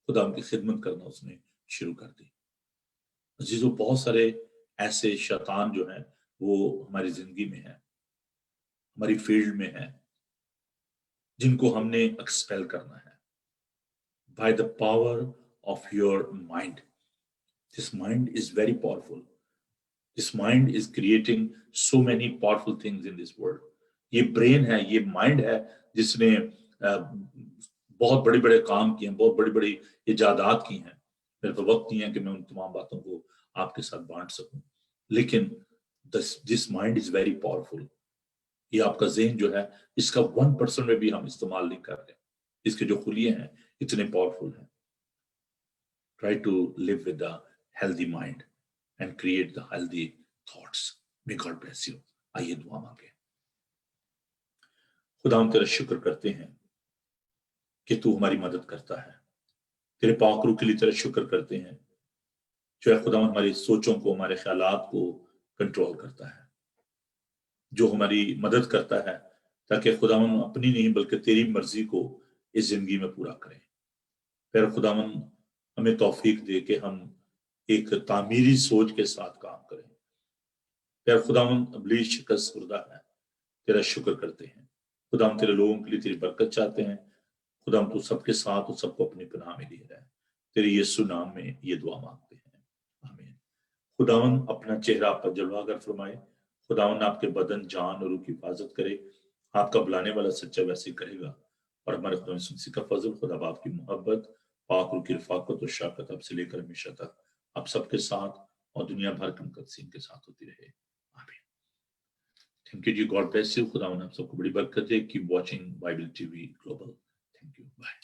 खुदा उनकी खिदमत करना उसने शुरू कर दी। अजीजों, बहुत सारे ऐसे शैतान जो हैं वो हमारी जिंदगी में है, हमारी फील्ड में है, जिनको हमने एक्सपेल करना है by the power of your mind. This mind is very powerful, this mind is creating so many powerful things in this world. ये ब्रेन है, ये माइंड है जिसने बहुत बड़े बड़े काम किए हैं, बहुत बड़ी बड़ी इजादात की हैं। मेरे पास वक्त नहीं है कि मैं उन तमाम बातों को आपके साथ बांट सकूं, लेकिन this mind is very powerful. ये आपका ज़हन जो है, इसका 1% में भी हम इस्तेमाल नहीं कर रहे, इसके जो खुलिये हैं इतने पावरफुल हैं। Try to live with the healthy mind and create the healthy thoughts. May God bless you. आइए दुआ मांगे। खुदा हम तेरा शुक्र करते हैं कि तू हमारी मदद करता है। तेरे पाक रूह के लिए तेरा शुक्र करते हैं जो है खुदा हमारी सोचों को, हमारे ख्यालात को कंट्रोल करता है, जो हमारी मदद करता है ताकि खुदावन अपनी नहीं बल्कि तेरी मर्जी को इस जिंदगी में पूरा करें। फिर खुदावन हमें तौफीक दे के हम एक तामीरी सोच के साथ काम करें। फिर खुदावन अबलीस शिकस्त खुर्दा है, तेरा शुक्र करते हैं। खुदावन तेरे लोगों के लिए तेरी बरकत चाहते हैं। खुदावन तू सबके साथ और सबको अपनी पनाह में लिए रहे। तेरे यीशु नाम में ये दुआ मांगते हैं, आमीन। खुदावन अपना चेहरा पर जलवा कर फरमाए। खुदावन आपके बदन, जान और रूह की हिफाजत करे। आपका बुलाने वाला सच्चा वैसे करेगा। और हमारे खुदा का फजल, खुदा बाप की मोहब्बत, पाक रूह की रफाकत और शाकत अब से लेकर हमेशा तक आप सबके साथ और दुनिया भर के मुकद्दसीन के साथ होती रहे, आमीन। थैंक यू जी, गॉड ब्लेस यू। खुदावन आप सबको बड़ी बरकत दे। Keep watching Bible TV global. Thank you, bye.